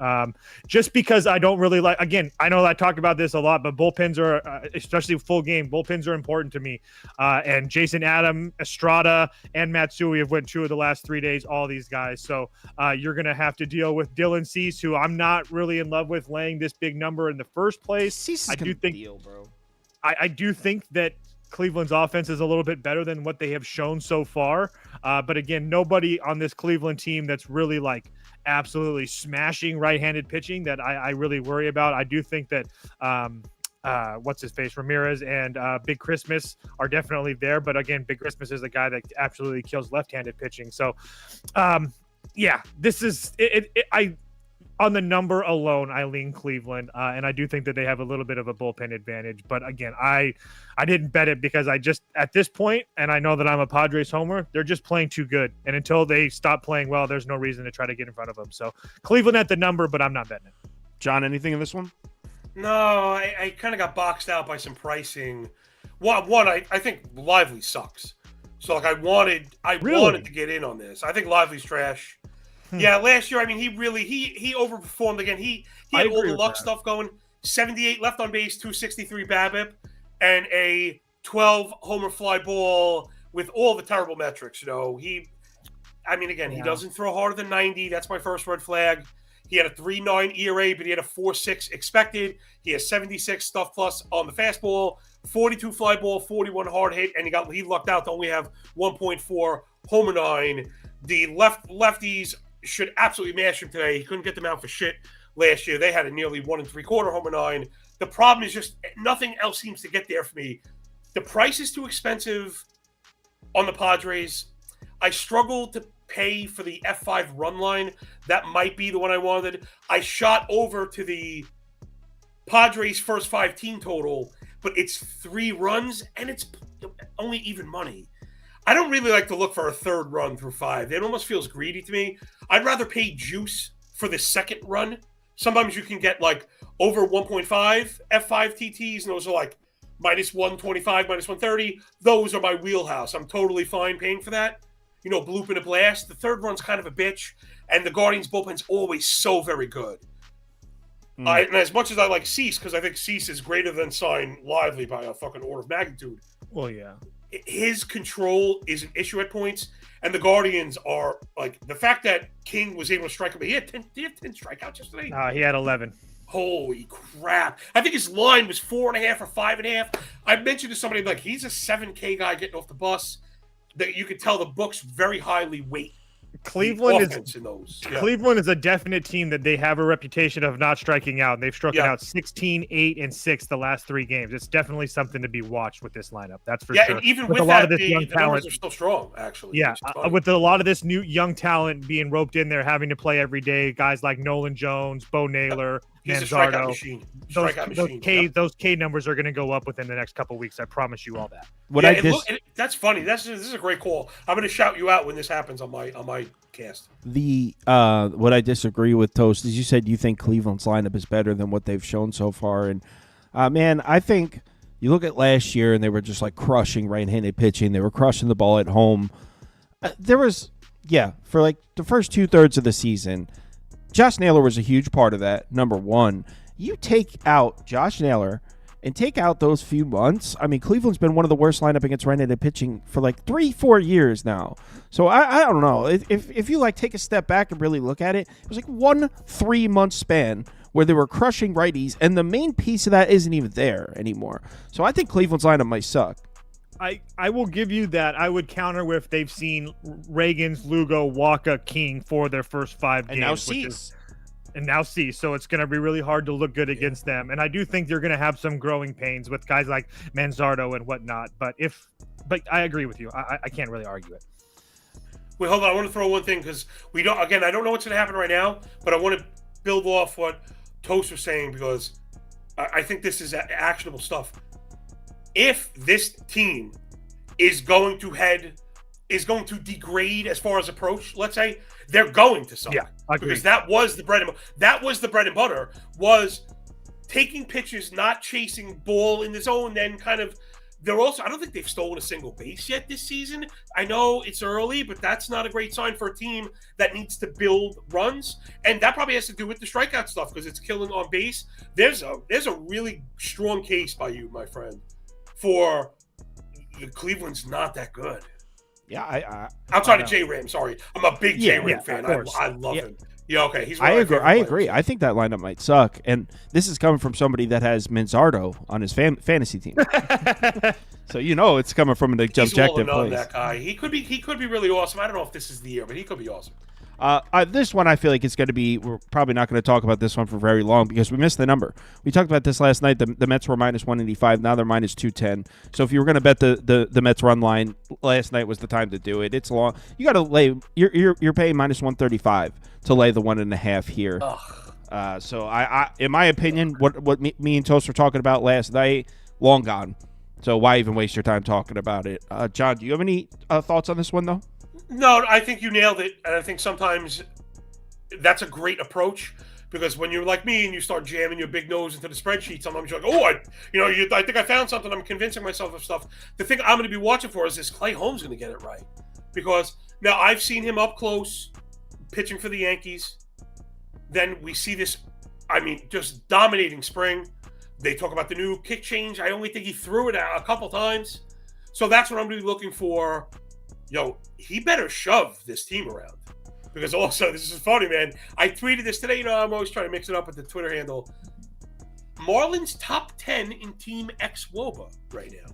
Just because I don't really like. Again, I know I talk about this a lot, but bullpens are, especially full game, bullpens are important to me. And Jason Adam, Estrada, and Matsui have went 2 of the last 3 days. All these guys. So you're gonna have to deal with Dylan Cease, who I'm not really in love with laying this big number in the first place. Cease is bro. I do think that Cleveland's offense is a little bit better than what they have shown so far. But again, nobody on this Cleveland team that's really like absolutely smashing right-handed pitching that I really worry about. I do think that Ramirez and Big Christmas are definitely there. But again, Big Christmas is the guy that absolutely kills left-handed pitching. So this is it. On the number alone, I lean Cleveland, and I do think that they have a little bit of a bullpen advantage. But again, I didn't bet it because I just, at this point, and I know that I'm a Padres homer, they're just playing too good. And until they stop playing well, there's no reason to try to get in front of them. So Cleveland at the number, but I'm not betting it. John, anything in this one? No, I kind of got boxed out by some pricing. One, I think Lively sucks. So like I wanted to get in on this. I think Lively's trash. Yeah, last year, I mean, he overperformed again. He had all the luck stuff going. 78 left on base, 263 BABIP, and a 12 homer fly ball with all the terrible metrics. He doesn't throw harder than 90. That's my first red flag. He had a 3.9 ERA, but he had a 4.6 expected. He has 76 stuff plus on the fastball, 42 fly ball, 41 hard hit, and he lucked out to only have 1.4 homer 9. The lefties should absolutely mash him today. He couldn't get them out for shit last year. They had a nearly 1 3/4 homer 9. The problem is just nothing else seems to get there for me. The price is too expensive on the Padres. I struggle to pay for the F5 run line. That might be the one I wanted. I shot over to the Padres' first 5 team total, but it's 3 runs, and it's only even money. I don't really like to look for a third run through 5. It almost feels greedy to me. I'd rather pay juice for the second run. Sometimes you can get like over 1.5 F5 TTs, and those are like minus 125, minus 130. Those are my wheelhouse. I'm totally fine paying for that. Bloop and a blast. The third run's kind of a bitch, and the Guardians bullpen's always so very good. And as much as I like Cease, because I think Cease is greater than Sign Lively by a fucking order of magnitude. Well, yeah. His control is an issue at points, and the Guardians are like the fact that King was able to strike him. He had 10 strikeouts yesterday. He had 11. Holy crap! I think his line was 4.5 or 5.5. I mentioned to somebody like he's a 7K guy getting off the bus. That you could tell the books very highly weight Cleveland is a definite team that they have a reputation of not striking out. They've struck out 16, 8, and 6 the last 3 games. It's definitely something to be watched with this lineup. That's for sure. Yeah, and even with a lot of this young talent, are still strong. Actually, yeah, with a lot of this new young talent being roped in there, having to play every day, guys like Nolan Jones, Bo Naylor. He's a strikeout machine. Those K numbers are going to go up within the next couple of weeks. I promise you all that. That's funny. This is a great call. I'm going to shout you out when this happens on my cast. What I disagree with, Toast, is you said you think Cleveland's lineup is better than what they've shown so far, and man, I think you look at last year and they were just like crushing right-handed pitching. They were crushing the ball at home. For like the first 2/3 of the season. Josh Naylor was a huge part of that, number one. You take out Josh Naylor and take out those few months. I mean, Cleveland's been one of the worst lineup against right-handed pitching for like 3-4 years now. So I don't know. If you like take a step back and really look at it, it was like 1 3-month span where they were crushing righties, and the main piece of that isn't even there anymore. So I think Cleveland's lineup might suck. I will give you that. I would counter with they've seen Reagans, Lugo, Waka, King for their first 5 games. And now Cease. So it's going to be really hard to look good against them. And I do think they're going to have some growing pains with guys like Manzardo and whatnot. But I agree with you. I can't really argue it. Wait, hold on. I want to throw one thing because I don't know what's going to happen right now, but I want to build off what Toast was saying because I think this is actionable stuff. If this team is going to degrade as far as approach, let's say, they're going to suck. Yeah, I agree. Because that was the bread and butter was taking pitches, not chasing ball in the zone, then kind of I don't think they've stolen a single base yet this season. I know it's early, but that's not a great sign for a team that needs to build runs. And that probably has to do with the strikeout stuff because it's killing on base. There's a really strong case by you, my friend, for the Cleveland's not that good. Yeah, outside of J-Ram, sorry. I'm a big J-Ram fan. I love him. Yeah, okay. I agree. I think that lineup might suck. And this is coming from somebody that has Manzardo on his fantasy team. So it's coming from an objective place. That guy. He could be really awesome. I don't know if this is the year, but he could be awesome. This one I feel like it's going to be. We're probably not going to talk about this one for very long because we missed the number. We talked about this last night. The Mets were minus 185. Now they're minus 210. So if you were going to bet the Mets run line, last night was the time to do it. It's long. You got to lay. You're paying minus 135 to lay the 1.5 here. So I in my opinion, what me and Toast were talking about last night, long gone. So why even waste your time talking about it? John, do you have any thoughts on this one though? No, I think you nailed it, and I think sometimes that's a great approach because when you're like me and you start jamming your big nose into the spreadsheet, sometimes you're like, I think I found something. I'm convincing myself of stuff. The thing I'm going to be watching for is Clay Holmes going to get it right because now I've seen him up close pitching for the Yankees. Then we see this, just dominating spring. They talk about the new kick change. I only think he threw it a couple times, so that's what I'm going to be looking for. He better shove this team around. Because also, this is funny, man. I tweeted this today. I'm always trying to mix it up with the Twitter handle. Marlins top 10 in Team XWOBA right now.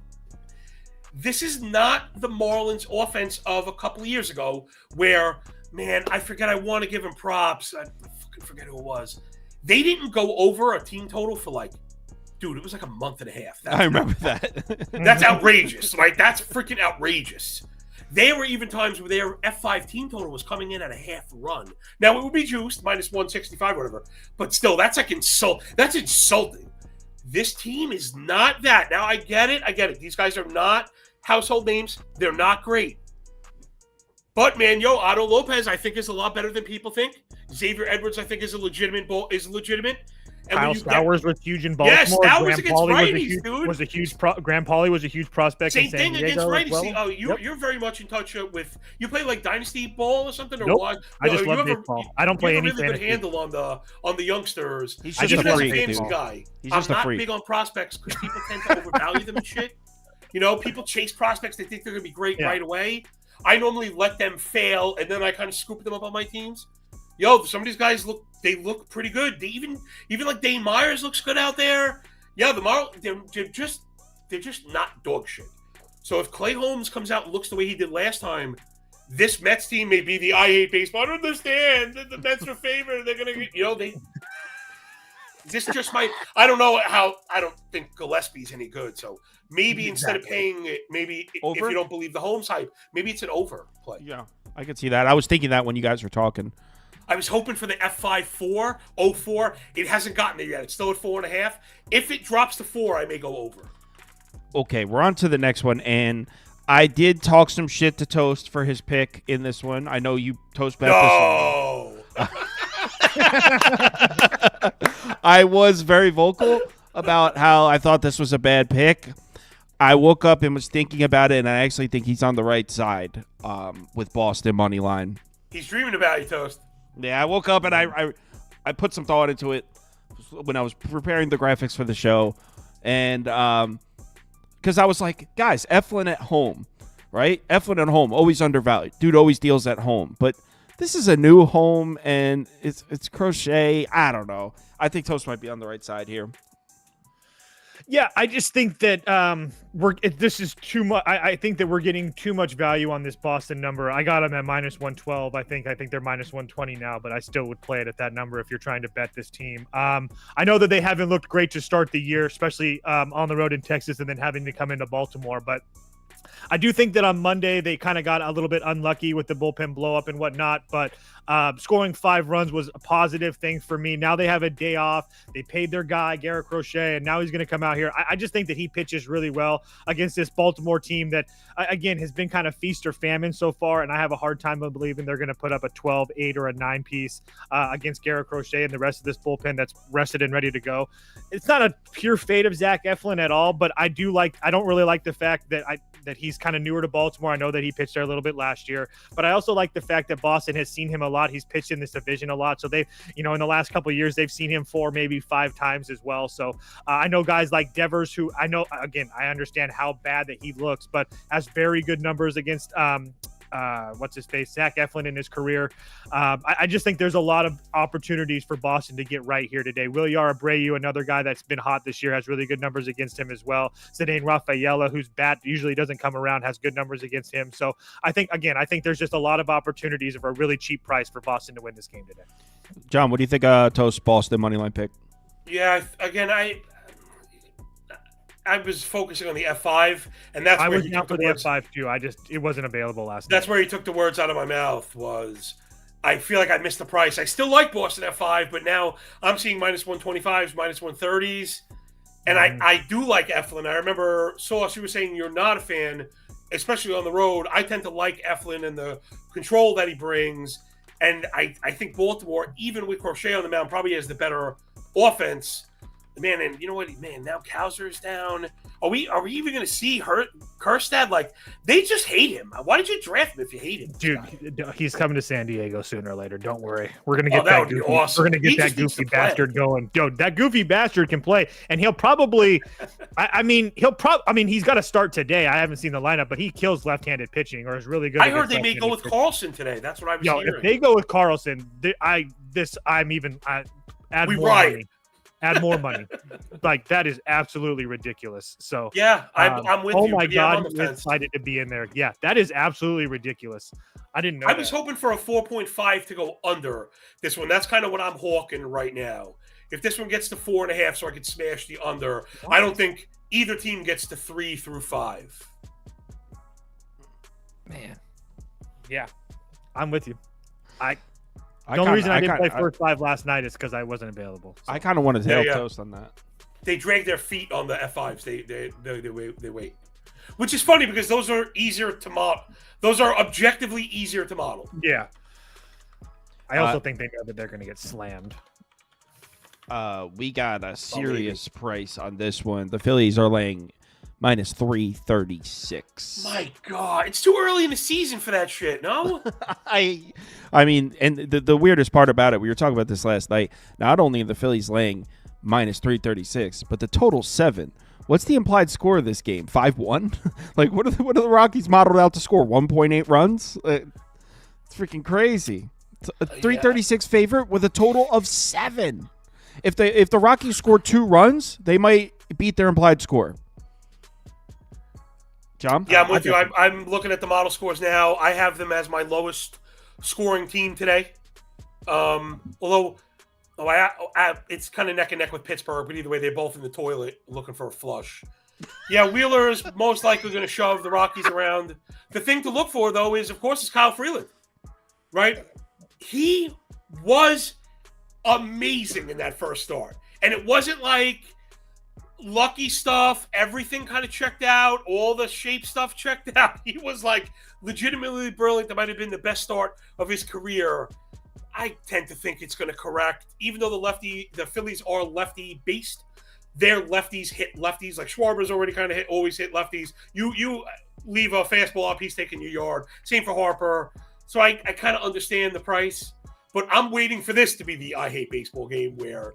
This is not the Marlins offense of a couple of years ago where, man, I forget. I want to give him props. I fucking forget who it was. They didn't go over a team total for like Dude, it was like a month and a half. I remember that. That's outrageous. Like, that's freaking outrageous. There were even times where their F5 team total was coming in at a half run. Now, it would be juiced, minus 165, whatever. But still, that's like That's insulting. This team is not that. Now, I get it. These guys are not household names. They're not great. But, man, Otto Lopez, I think, is a lot better than people think. Xavier Edwards, I think, is legitimate. And Kyle Stowers was huge in Baltimore. Yes, Stowers against righties, dude. Graham Pauly was a huge prospect in San Diego. Same thing against righties. Well. You're very much in touch with. You play like Dynasty Ball or something, or nope. what? I just love baseball. I don't play any really fantasy. good handle on the youngsters. He's just a freak, fantasy guy. I'm not big on prospects because people tend to overvalue them and shit. People chase prospects. They think they're going to be great right away. I normally let them fail, and then I kind of scoop them up on my teams. Some of these guys look pretty good. They even like Dane Myers looks good out there. Yeah, the Marlins, they're just not dog shit. So if Clay Holmes comes out and looks the way he did last time, this Mets team may be the I hate baseball. I don't understand. The Mets are favored. They're gonna this just might. I don't know how. I don't think Gillespie's any good. So maybe instead of paying it, maybe over? If you don't believe the Holmes hype, maybe it's an over play. Yeah, I could see that. I was thinking that when you guys were talking. I was hoping for the F5 4. It hasn't gotten there yet. It's still at 4.5. If it drops to 4, I may go over. Okay, we're on to the next one, and I did talk some shit to Toast for his pick in this one. I know you Toast bet this one. I was very vocal about how I thought this was a bad pick. I woke up and was thinking about it, and I actually think he's on the right side with Boston money line. He's dreaming about you, Toast. Yeah, I woke up and I put some thought into it when I was preparing the graphics for the show. And because I was like, guys, Eflin at home, right? Eflin at home, always undervalued. Dude always deals at home. But this is a new home, and it's Crochet. I don't know. I think Toast might be on the right side here. Yeah, I just think that this is too much. I think that we're getting too much value on this Boston number. I got them at minus 112. I think they're minus 120 now, but I still would play it at that number if you're trying to bet this team. I know that they haven't looked great to start the year, especially on the road in Texas and then having to come into Baltimore, but I do think that on Monday they kind of got a little bit unlucky with the bullpen blow up and whatnot, but scoring 5 runs was a positive thing for me. Now they have a day off. They paid their guy, Garrett Crochet, and now he's going to come out here. I just think that he pitches really well against this Baltimore team that, again, has been kind of feast or famine so far, and I have a hard time believing they're going to put up a 12, 8, or a 9 piece against Garrett Crochet and the rest of this bullpen that's rested and ready to go. It's not a pure fade of Zach Eflin at all, but I don't really like the fact that he's kind of newer to Baltimore. I know that he pitched there a little bit last year, but I also like the fact that Boston has seen him a lot. He's pitched in this division a lot. So they've, in the last couple of years, they've seen him 4, maybe 5 times as well. So I know guys like Devers, who I know, again, I understand how bad that he looks, but has very good numbers against, Zach Eflin in his career. I just think there's a lot of opportunities for Boston to get right here today. Williar Abreu, another guy that's been hot this year, has really good numbers against him as well. Cedane Rafaela, whose bat usually doesn't come around, has good numbers against him. So I think there's just a lot of opportunities for a really cheap price for Boston to win this game today. John, what do you think Toast Boston money line pick? Yeah, again, I was focusing on the F5, and that's where he took the words. F5 too. It wasn't available last night. That's where he took the words out of my mouth. Was I feel like I missed the price. I still like Boston F5, but now I'm seeing minus 125s, minus 130s, and I do like Eflin. I remember Sauce, you were saying you're not a fan, especially on the road. I tend to like Eflin and the control that he brings, and I think Baltimore, even with Crochet on the mound, probably has the better offense. Man, and you know what? Man, now Kowser's down. Are we even going to see Kerstad? Like, they just hate him. Why did you draft him if you hate him? Dude, he's coming to San Diego sooner or later. Don't worry. We're going to get that goofy, awesome. We're going to get that goofy bastard going. Yo, that goofy bastard can play, and he'll probably he's got to start today. I haven't seen the lineup, but he kills left-handed pitching or is really good. I heard they may go with Carlson today. That's what I was hearing. If they go with Carlson, add more money. Add more money. Like, that is absolutely ridiculous. So yeah, I'm with you. Oh my God, I'm excited to be in there. Yeah, that is absolutely ridiculous. I didn't know. I was hoping for a 4.5 to go under this one. That's kind of what I'm hawking right now. If this one gets to 4.5, so I could smash the under, I don't think either team gets to 3 through 5. Man. Yeah, I'm with you. The I only reason I didn't play first 5 last night is because I wasn't available. So. I kind of want to tail toast on that. They drag their feet on the F5s. They wait. Which is funny because those are easier to model. Those are objectively easier to model. Yeah. I also think they know that they're going to get slammed. We got a serious price on this one. The Phillies are laying minus 336. My God, it's too early in the season for that shit. No, I mean, and the weirdest part about it, we were talking about this last night. Not only are the Phillies laying minus 336, but the total 7. What's the implied score of this game? 5-1? Like, what are the Rockies modeled out to score? 1.8 runs? It's freaking crazy. It's a 336 favorite with a total of 7. If the Rockies score 2 runs, they might beat their implied score. John? Yeah, I'm with you. I'm looking at the model scores now. I have them as my lowest scoring team today. Although it's kind of neck and neck with Pittsburgh, but either way, they're both in the toilet looking for a flush. Yeah, Wheeler is most likely going to shove the Rockies around. The thing to look for, though, is, of course, is Kyle Freeland, right? He was amazing in that first start. And it wasn't like lucky stuff, everything kind of checked out, all the shape stuff checked out. He was like legitimately brilliant. That might have been the best start of his career. I tend to think it's going to correct, even though the Phillies are lefty based. Their lefties hit lefties, like Schwarber's already kind of always hit lefties. You leave a fastball up, he's taking your yard. Same for Harper. So I kind of understand the price, but I'm waiting for this to be the I hate baseball game where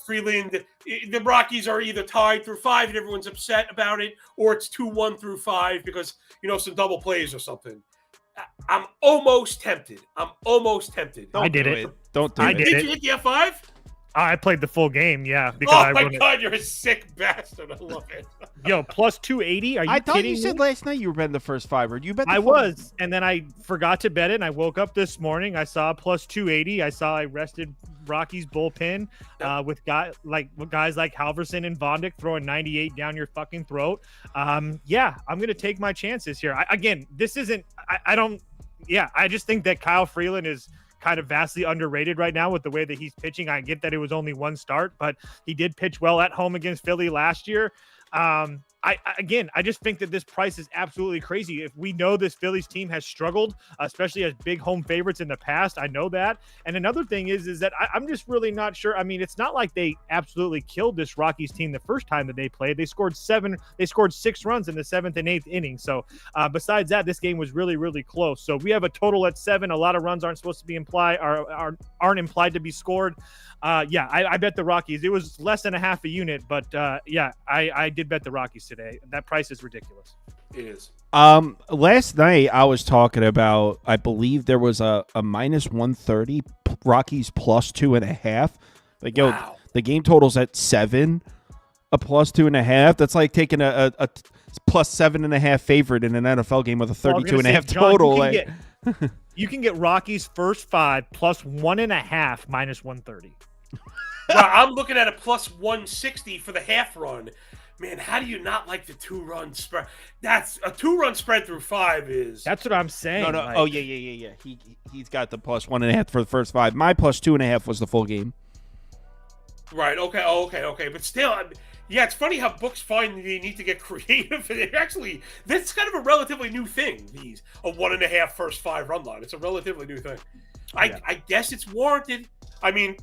Freeland, the Rockies are either tied through 5 and everyone's upset about it, or it's 2-1 through 5 because some double plays or something. I'm almost tempted. I did it. Don't do it. Did you hit the F5? I played the full game, yeah. Because my God, you're a sick bastard. I love it. Yo, plus 280? Are you kidding me? I thought you said last night you were betting the first 5. Or you bet the was, and then I forgot to bet it, and I woke up this morning. I saw plus 280. I rested Rockies bullpen with guys like Halverson and Vondick throwing 98 down your fucking throat. I'm going to take my chances here. I just think that Kyle Freeland is kind of vastly underrated right now with the way that he's pitching. I get that it was only 1 start, but he did pitch well at home against Philly last year. I just think that this price is absolutely crazy. If we know this Phillies team has struggled, especially as big home favorites in the past, I know that. And another thing is that I'm just really not sure. I mean, it's not like they absolutely killed this Rockies team the first time that they played. They scored 6 runs in the 7th and 8th inning. So besides that, this game was really, really close. So we have a total at 7. A lot of runs aren't supposed to be aren't implied to be scored. I bet the Rockies. It was less than a half a unit, but I did bet the Rockies today. That price is ridiculous. It is. Last night I was talking about, I believe there was a minus 130 Rockies plus 2.5. Like, wow. The game total's at 7, a plus 2.5. That's like taking a plus 7.5 favorite in an NFL game with a 32.5 total. You can get Rockies first 5 plus 1.5 minus 130. Well, I'm looking at a plus 160 for the half run. Man, how do you not like the 2-run spread? That's a 2-run spread through 5 is. That's what I'm saying. No. Like, yeah. He's got the plus 1.5 for the first 5. My plus 2.5 was the full game. Right. Okay. But still, it's funny how books find they need to get creative. Actually, that's kind of a relatively new thing. A 1.5 first 5 run line. It's a relatively new thing. I guess it's warranted. I mean,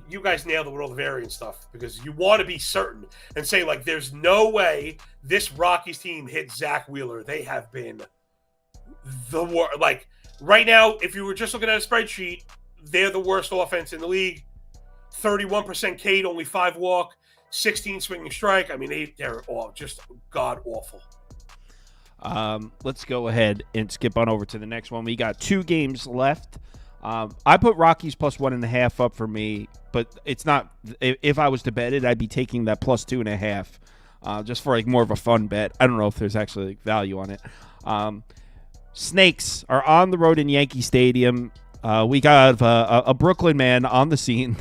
you guys nailed it with all the variant stuff because you want to be certain and say, like, there's no way this Rockies team hit Zach Wheeler. They have been the worst. Like, right now, if you were just looking at a spreadsheet, they're the worst offense in the league. 31% K'd, only 5 walk, 16 swinging strike. I mean, they're all just god-awful. Let's go ahead and skip on over to the next one. We got 2 games left. I put Rockies plus 1.5 up for me, but it's not. If I was to bet it, I'd be taking that plus 2.5, just for like more of a fun bet. I don't know if there's actually like value on it. Snakes are on the road in Yankee Stadium. We got a Brooklyn man on the scene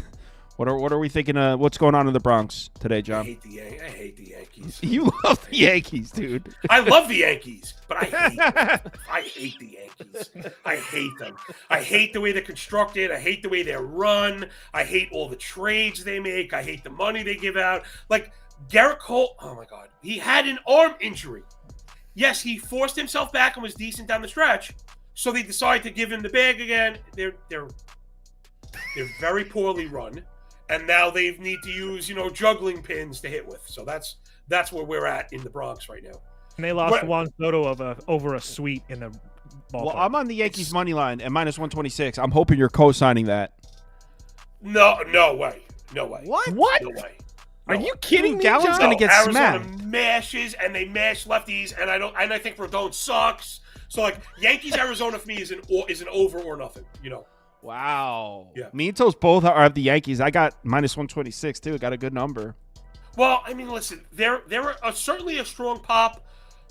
What are we thinking? What's going on in the Bronx today, John? I hate the Yankees. You love the Yankees, dude. I love the Yankees, but I hate them. I hate the Yankees. I hate them. I hate the way they're constructed. I hate the way they're run. I hate all the trades they make. I hate the money they give out. Like Garrett Cole, oh my God. He had an arm injury. Yes, he forced himself back and was decent down the stretch. So they decided to give him the bag again. They're very poorly run. And now they need to use, juggling pins to hit with. So that's where we're at in the Bronx right now. And they lost Juan Soto over a suite in the ballpark. Well, I'm on the Yankees money line at -126. I'm hoping you're co-signing that. No way. What? No way. Are you kidding me? Gallen's going to get Arizona smacked. mashes and they mash lefties, and I think Rodon sucks. So like Yankees Arizona for me is an over or nothing. Wow. Yeah. Me and Toast both are the Yankees. I got -126 too. Got a good number. Well, I mean, listen, they're certainly a strong pop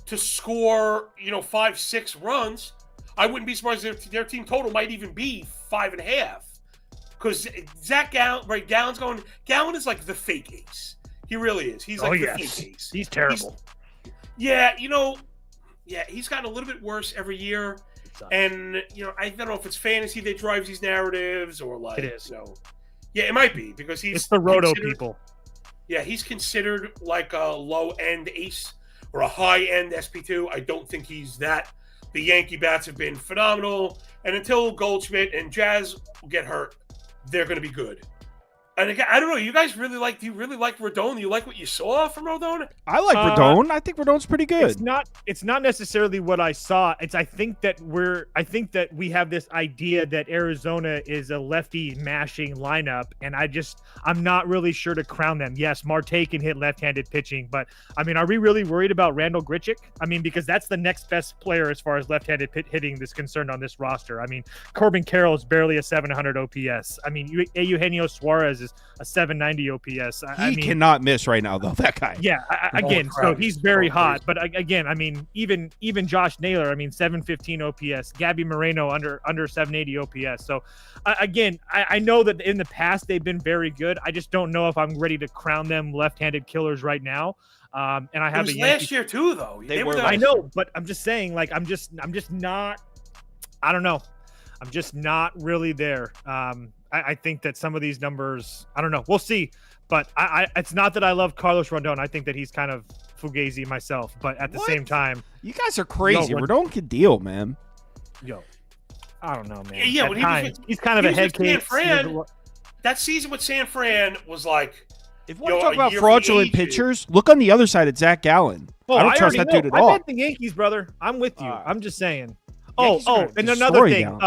to score, 5-6 runs. I wouldn't be surprised if their team total might even be 5.5. Because Gallen's going. Gallen is like the fake ace. He really is. He's like the fake ace. He's terrible. He's gotten a little bit worse every year. And, I don't know if it's fantasy that drives these narratives or like. It is. So, yeah, it might be because It's the roto people. Yeah, he's considered like a low-end ace or a high-end SP2. I don't think he's that. The Yankee bats have been phenomenal. And until Goldschmidt and Jazz get hurt, they're going to be good. And again, I don't know. You guys do you really like Rodon? Do you like what you saw from Rodon? I like Rodon. I think Rodon's pretty good. It's not necessarily what I saw. I think that we have this idea that Arizona is a lefty mashing lineup, and I'm not really sure to crown them. Yes, Marte can hit left-handed pitching, but I mean, are we really worried about Randall Grichuk? I mean, because that's the next best player as far as left-handed hitting is concerned on this roster. I mean, Corbin Carroll is barely a 700 OPS. I mean, Eugenio Suarez is a 790 OPS. He cannot miss right now, though, that guy. Yeah, so he's very hot. But again, I mean, even Josh Naylor, 715 OPS. Gabby Moreno under 780 OPS. So again, I know that in the past they've been very good. I just don't know if I'm ready to crown them left-handed killers right now. And I have it was last year too, though. I know, but I'm just saying, like, I'm just not. I don't know. I'm just not really there. I think that some of these numbers, I don't know. We'll see. But it's not that I love Carlos Rodon. I think that he's kind of fugazi myself. But at the same time, you guys are crazy. Rodon can deal, man. I don't know, man. Yeah, when he's kind of a head case. That season with San Fran was like. If we're talking about fraudulent pitchers, look on the other side at Zach Gallen. I don't trust that dude at all. I bet the Yankees, brother. I'm with you. I'm just saying. And another thing.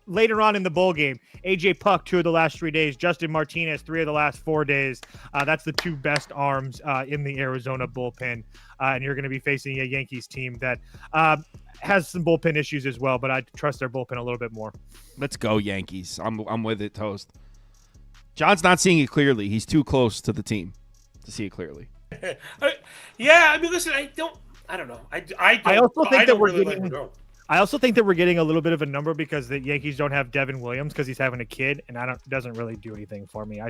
Later on in the bowl game, AJ Puck 2 of the last 3 days, Justin Martinez 3 of the last 4 days. That's the two best arms in the Arizona bullpen, and you're going to be facing a Yankees team that has some bullpen issues as well. But I trust their bullpen a little bit more. Let's go Yankees! I'm with it, Toast. John's not seeing it clearly. He's too close to the team to see it clearly. Yeah, I mean, listen, I don't know. I also think that we're getting a little bit of a number because the Yankees don't have Devin Williams because he's having a kid, and doesn't really do anything for me.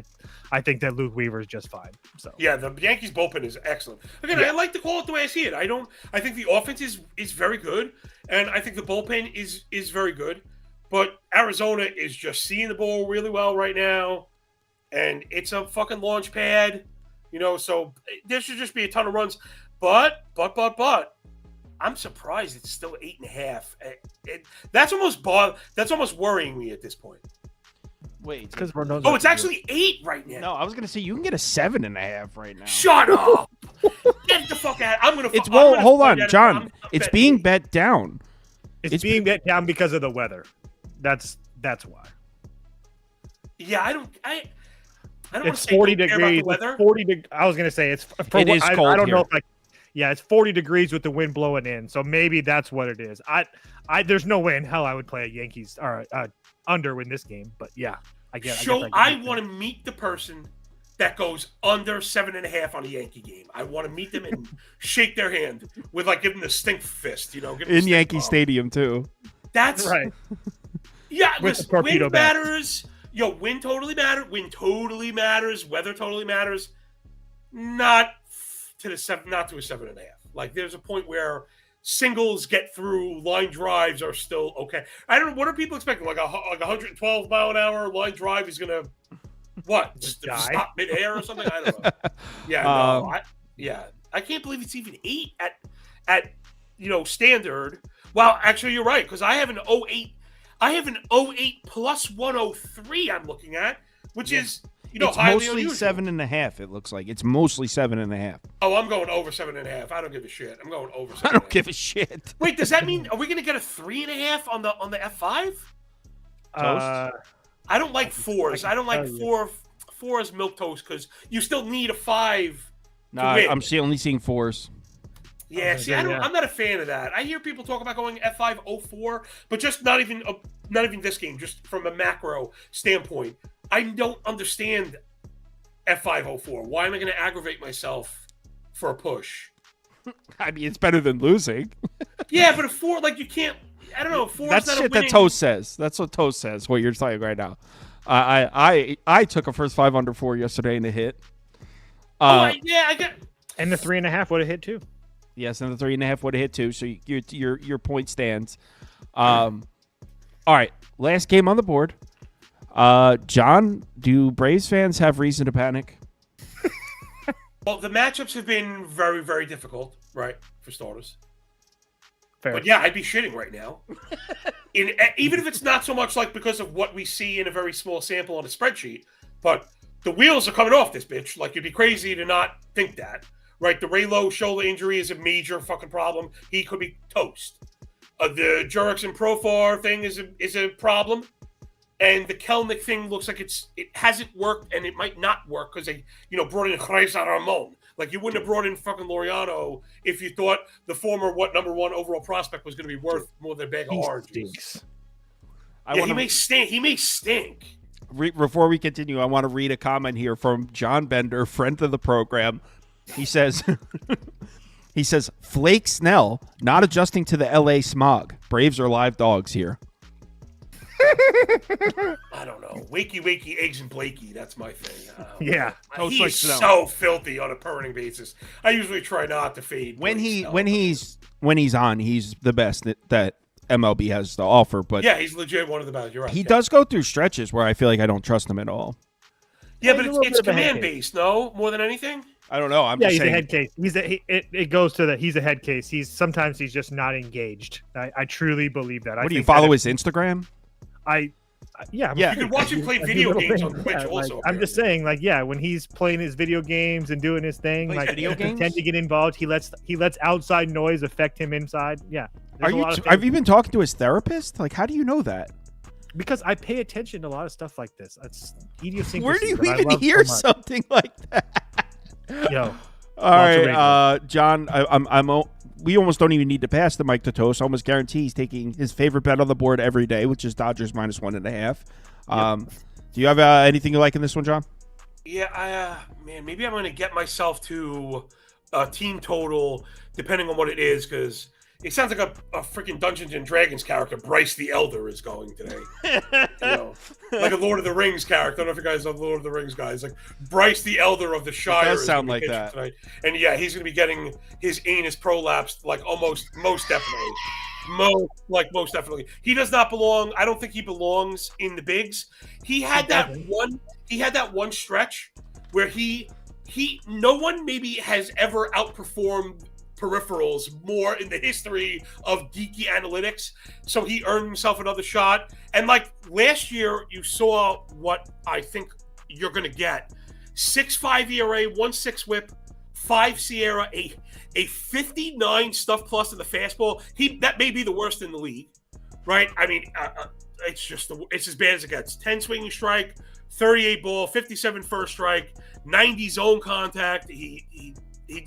I think that Luke Weaver is just fine. So yeah, the Yankees bullpen is excellent. Again, I like to call it the way I see it. I think the offense is very good, and I think the bullpen is very good. But Arizona is just seeing the ball really well right now, and it's a fucking launch pad, So there should just be a ton of runs. But. I'm surprised it's still 8.5. That's almost worrying me at this point. Wait, because it's actually 8 right now. No, I was gonna say you can get a 7.5 right now. Shut up! Get the fuck out! Hold on, John. It's being bet down. It's being bet down because of the weather. That's why. Yeah, I don't. It's 40 degrees. Weather. 40. I was gonna say it's. It is cold I don't here. know if it's 40 degrees with the wind blowing in, so maybe that's what it is. There's no way in hell I would play a Yankees or under in this game, but yeah, I want to meet the person that goes under 7.5 on a Yankee game. I want to meet them and shake their hand with give them the stink fist, in Yankee Stadium too. That's right. Yeah, with wind batters, Wind totally matters. Wind totally matters. Weather totally matters. Not to a 7.5. Like there's a point where singles get through, line drives are still okay. I don't know. What are people expecting? Like a 112 mile an hour line drive is gonna just stop midair or something? I don't know. Yeah, I can't believe it's even 8 at standard. Well, actually, you're right because I have an 08. I have an 08 plus 103. I'm looking at, which is it's highly mostly unusual. 7.5. It looks like it's mostly 7.5. Oh, I'm going over 7.5. I don't give a shit. I'm going over 7.5. I don't give a shit. Wait, does that mean are we going to get a 3.5 on the F5? Toast? I don't like 4s. I don't like 4s milk toast because you still need a 5. No, I'm only seeing 4s. Yeah, I'm not a fan of that. I hear people talk about going F5 04, but just not even this game. Just from a macro standpoint, I don't understand F5 04. Why am I going to aggravate myself for a push? I mean, it's better than losing. Yeah, but a 4, like you can't. I don't know. 4 That's not shit a winning. that Toast says. That's what Toast says. What you're saying right now. I took a first 5 under 4 yesterday in a hit. I got. And the 3.5 would have hit too. Yes, and the 3.5 would have hit too. So your point stands. All right, last game on the board. John, do Braves fans have reason to panic? Well, the matchups have been very, very difficult, right? For starters. Fair. But yeah, I'd be shitting right now. Even if it's not so much like because of what we see in a very small sample on a spreadsheet, but the wheels are coming off this bitch. Like you'd be crazy to not think that. Right, the Raylo shoulder injury is a major fucking problem. He could be toast. The Jurickson Profar thing is a problem, and the Kelnick thing looks like it hasn't worked, and it might not work because they brought in Cesar Ramon. Like you wouldn't have brought in fucking Laureano if you thought the former number 1 overall prospect was going to be worth more than a bag of oranges. He may stink. He may stink. Before we continue, I want to read a comment here from John Bender, friend of the program. He says, Flake Snell not adjusting to the LA smog. Braves are live dogs here. I don't know. Wakey, eggs and Blakey. That's my thing. Yeah. He's so filthy on a permanent basis. I usually try not to fade. When he's on, he's the best that MLB has to offer. But yeah, he's legit one of the best. You're right. He does go through stretches where I feel like I don't trust him at all. Yeah, but it's command based, no? More than anything? I don't know. He's a head case. It goes to that. He's a head case. Sometimes he's just not engaged. I truly believe that. Do you follow his Instagram? You can watch him play video games on Twitch also. I'm just saying, when he's playing his video games and doing his thing, video games? Tend to get involved. He lets outside noise affect him inside. Yeah. Have you been talking to his therapist? Like, how do you know that? Because I pay attention to a lot of stuff like this. It's idiosyncrasy. Where do you even hear something like that? Yo. All right, John. We almost don't even need to pass the mic to Toast. I almost guarantee he's taking his favorite bet on the board every day, which is Dodgers -1.5. Do you have anything you like in this one, John? Yeah, maybe I'm going to get myself to a team total, depending on what it is, because it sounds like a freaking Dungeons and Dragons character. Bryce the Elder is going today. Like a Lord of the Rings character. I don't know if you guys know the Lord of the Rings guys. Like Bryce the Elder of the Shire. It does sound like that. Tonight. And yeah, he's going to be getting his anus prolapsed, like most definitely. Most definitely. He does not belong. I don't think he belongs in the bigs. He had that one stretch where no one maybe has ever outperformed peripherals more in the history of geeky analytics, so he earned himself another shot. And like last year, you saw what I think you're going to get: 6.5 ERA, 1.6 WHIP, 5 SIERA, a 59 stuff plus in the fastball. That may be the worst in the league, right? I mean, it's as bad as it gets. 10 swinging strike, 38 ball, 57 first strike, 90 zone contact. He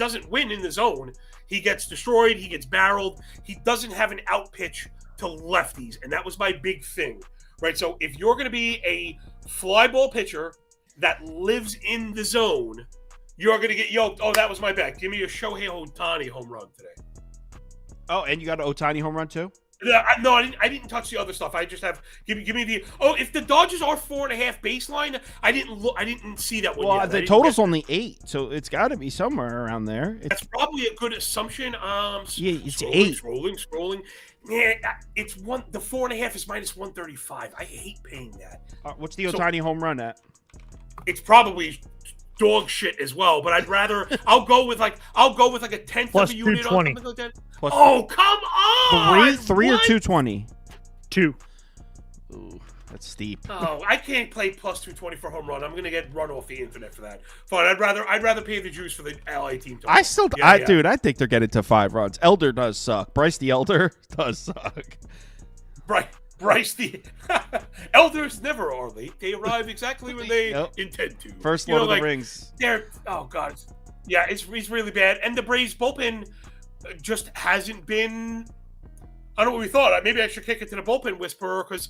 doesn't win in the zone. He gets destroyed. He gets barreled. He doesn't have an out pitch to lefties, and that was my big thing, right? So if you're going to be a fly ball pitcher that lives in the zone, you're going to get yoked. Oh, that was my bet. Give me a Shohei Ohtani home run today. Oh, and you got an Ohtani home run too? No, I didn't touch the other stuff. I just have give me the. Oh, if the Dodgers are 4.5 baseline, I didn't look. I didn't see that one. Well, yet. the total's only 8, so it's got to be somewhere around there. That's probably a good assumption. Yeah, it's scrolling, 8. Scrolling. Yeah, it's one. The 4.5 is minus 135. I hate paying that. What's the Ohtani home run at? It's probably dog shit as well, but I'd rather. I'll go with like a tenth Plus of a unit or 220. something like that. Plus Oh, come on! Three or What? 220? 2. Ooh, that's steep. Oh, I can't play plus 220 for home run. I'm gonna get run off the internet for that. Fine, I'd rather pay the juice for the LA team. Dude, I think they're getting to 5 runs. Elder does suck. Bryce the Elder does suck. Bryce the Elders never are late. They arrive exactly when they intend to. First Lord of the Rings. Oh god, yeah, it's really bad. And the Braves bullpen just hasn't been. I don't know what we thought. Maybe I should kick it to the bullpen whisperer because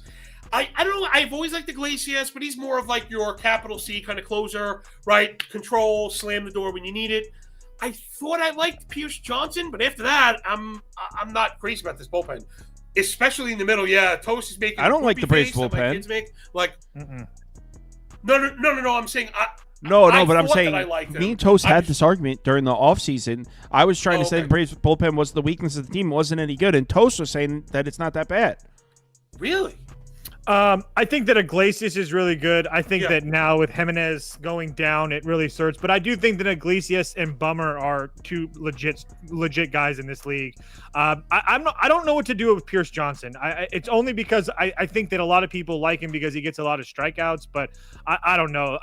I don't know. I've always liked Iglesias, but he's more of like your capital C kind of closer, right? Control, slam the door when you need it. I thought I liked Pierce Johnson, but after that, I'm not crazy about this bullpen, especially in the middle. Yeah, Toast is making. I don't like the Braves bullpen. My bullpen. kids make. No. I'm saying. But I'm saying me me and Toast had this argument during the offseason. I was trying to say the Braves bullpen was the weakness of the team, wasn't any good, and Toast was saying that it's not that bad. Really? I think that Iglesias is really good. I think that now with Jimenez going down, it really surges. But I do think that Iglesias and Bummer are two legit guys in this league. I don't know what to do with Pierce Johnson. It's only because I think that a lot of people like him because he gets a lot of strikeouts. But I don't know.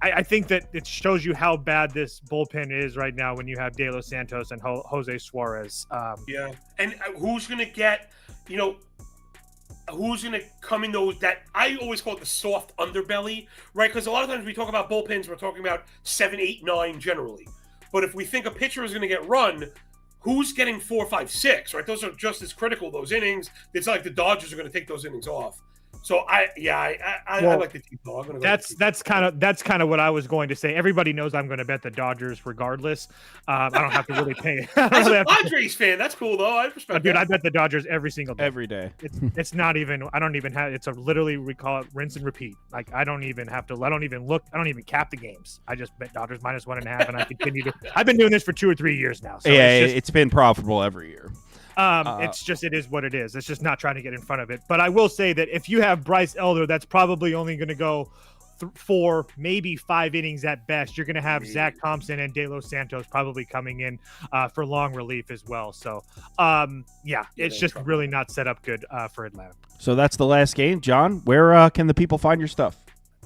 I think that it shows you how bad this bullpen is right now when you have De Los Santos and Jose Suarez. And who's going to get, who's going to come in those that I always call it the soft underbelly, right? Because a lot of times we talk about bullpens, we're talking about 7, 8, 9 generally. But if we think a pitcher is going to get run, who's getting 4, 5, 6, right? Those are just as critical, those innings. It's not like the Dodgers are going to take those innings off. So I like the team dog. That's kind of what I was going to say. Everybody knows I'm going to bet the Dodgers regardless. I don't have to really pay. As a Padres fan, that's cool though. I respect. Dude, I bet the Dodgers every single day. Every day. It's not even. I don't even have. It's a literally we call it rinse and repeat. Like I don't even have to. I don't even look. I don't even cap the games. I just bet Dodgers minus 1.5, and I continue to. I've been doing this for 2 or 3 years now. So it's been profitable every year. It is what it is. It's just not trying to get in front of it. But I will say that if you have Bryce Elder, that's probably only going to go 4, maybe 5 innings at best. You're going to have Zach Thompson and De Los Santos probably coming in for long relief as well. So, it's just really not set up good for Atlanta. So that's the last game. John, where can the people find your stuff?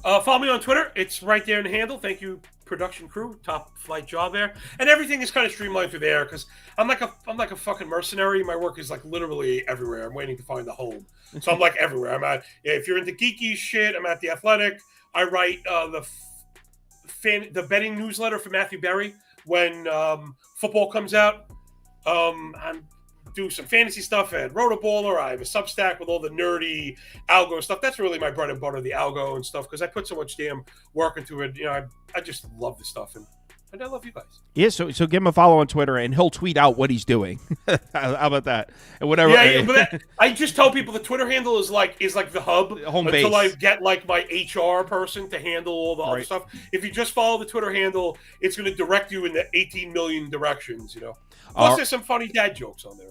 Follow me on Twitter. It's right there in the handle. Thank you, production crew. Top flight job there. And everything is kind of streamlined through there because I'm like a fucking mercenary. My work is like literally everywhere. I'm waiting to find the home. So I'm like everywhere. I'm at. If you're into geeky shit, I'm at The Athletic. I write the betting newsletter for Matthew Berry when football comes out. I'm do some fantasy stuff at Rotoballer. I have a Substack with all the nerdy algo stuff. That's really my bread and butter, the algo and stuff, because I put so much damn work into it. I just love this stuff, and I love you guys. Yeah, so give him a follow on Twitter, and he'll tweet out what he's doing. How about that? And whatever. Yeah, but I just tell people the Twitter handle is like the hub home until base. I get like my HR person to handle all the other stuff. If you just follow the Twitter handle, it's going to direct you in the 18 million directions. Plus, there's some funny dad jokes on there.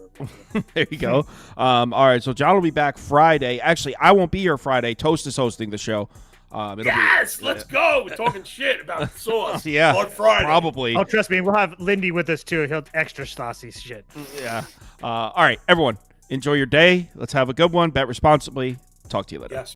There you go. All right, so John will be back Friday. Actually, I won't be here Friday. Toast is hosting the show. Let's go. We're talking shit about sauce on Friday. Probably. Oh, trust me, we'll have Lindy with us too. He'll extra saucy shit. Yeah. All right, everyone, enjoy your day. Let's have a good one. Bet responsibly. Talk to you later. Yes.